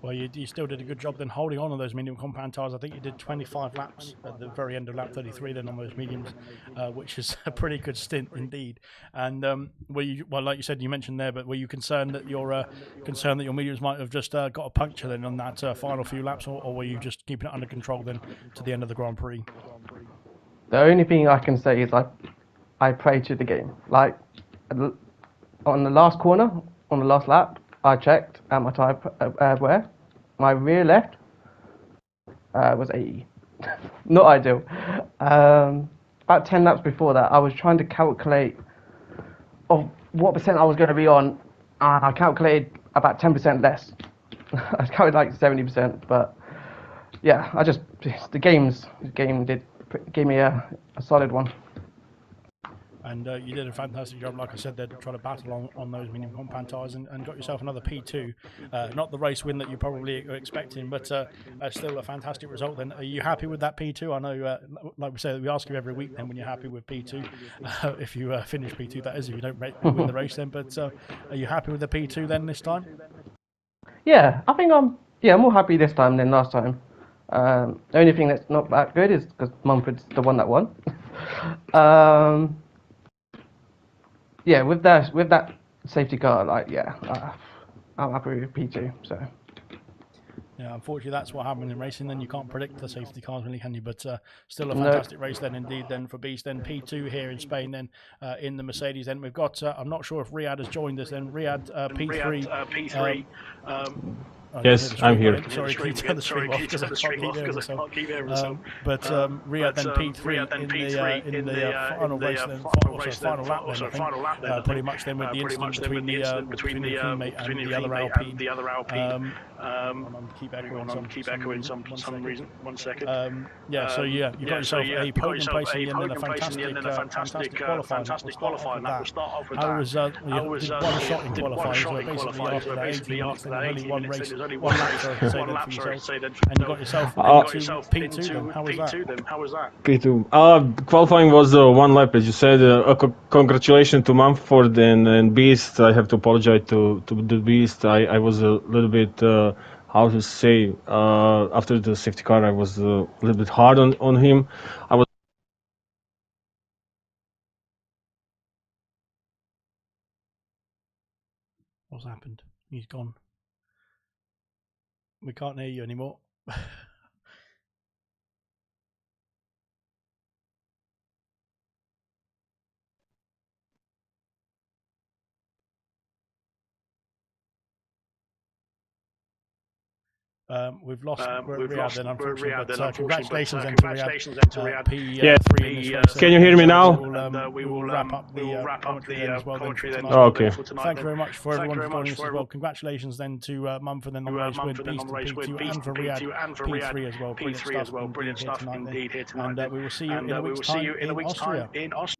Well, you still did a good job then holding on to those medium compound tires. I think you did 25 laps at the very end of lap 33 then on those mediums, which is a pretty good stint indeed. And were you, well, like you said, you mentioned there, but were you concerned that your mediums might have just got a puncture then on that final few laps, or were you just keeping it under control then to the end of the Grand Prix? The only thing I can say is I prayed to the game. Like on the last corner, on the last lap, I checked at my tyre wear. My rear left was 80. Not ideal. About 10 laps before that, I was trying to calculate of what percent I was going to be on, and I calculated about 10% less. I calculated like 70%, but yeah, the game gave me a solid one. And you did a fantastic job, like I said, there to try to battle on those medium compound tyres and got yourself another P2. Not the race win that you probably were expecting, but still a fantastic result then. Are you happy with that P2? I know, like we said, we ask you every week then when you're happy with P2. If you finish P2, that is, if you don't win the race then. But are you happy with the P2 then this time? Yeah, I think I'm more happy this time than last time. The only thing that's not that good is because Mumford's the one that won. Yeah, with that safety car, I'm happy with P2. So. Yeah, unfortunately, that's what happens in racing. Then you can't predict the safety cars, really, can you? But still a fantastic race then, indeed. Then for Beast, then P2 here in Spain. Then in the Mercedes, then we've got. I'm not sure if Riyadh has joined us. Then Riyadh P3. Yes, I'm here. Sorry, can you turn the stream off because I can't keep hearing myself. But Riyadh then P3 in the final race, then final lap. Then I think pretty much then with the incident between the teammate and the other Alpine. Keep echoing some reason. 1 second. Yeah, so yeah, you got yourself a podium place in the end, and a fantastic qualifying. That will start off with that. How was one shot in qualifying? So basically after that 18 minutes, there's only one lap to say then, and you got yourself P2. Then how was that? P2. Qualifying was 1 lap, as you said. Congratulations to Mumford and Beast. I have to apologize to the Beast. I was a little bit, how to say, after the safety car, I was a little bit hard on him. What's happened? He's gone. We can't hear you anymore. We've lost Riyadh then, unfortunately. But congratulations then to Riyadh. P3 in this race. Can you hear me now? We will wrap up the commentary then as well. Oh, okay. Thank you very much for everyone for joining us as well. Congratulations then to Mumford then on the race with Beast P2 and for Riyadh P3 as well. Brilliant stuff indeed here tonight. And we will see you in a week's time in Austria.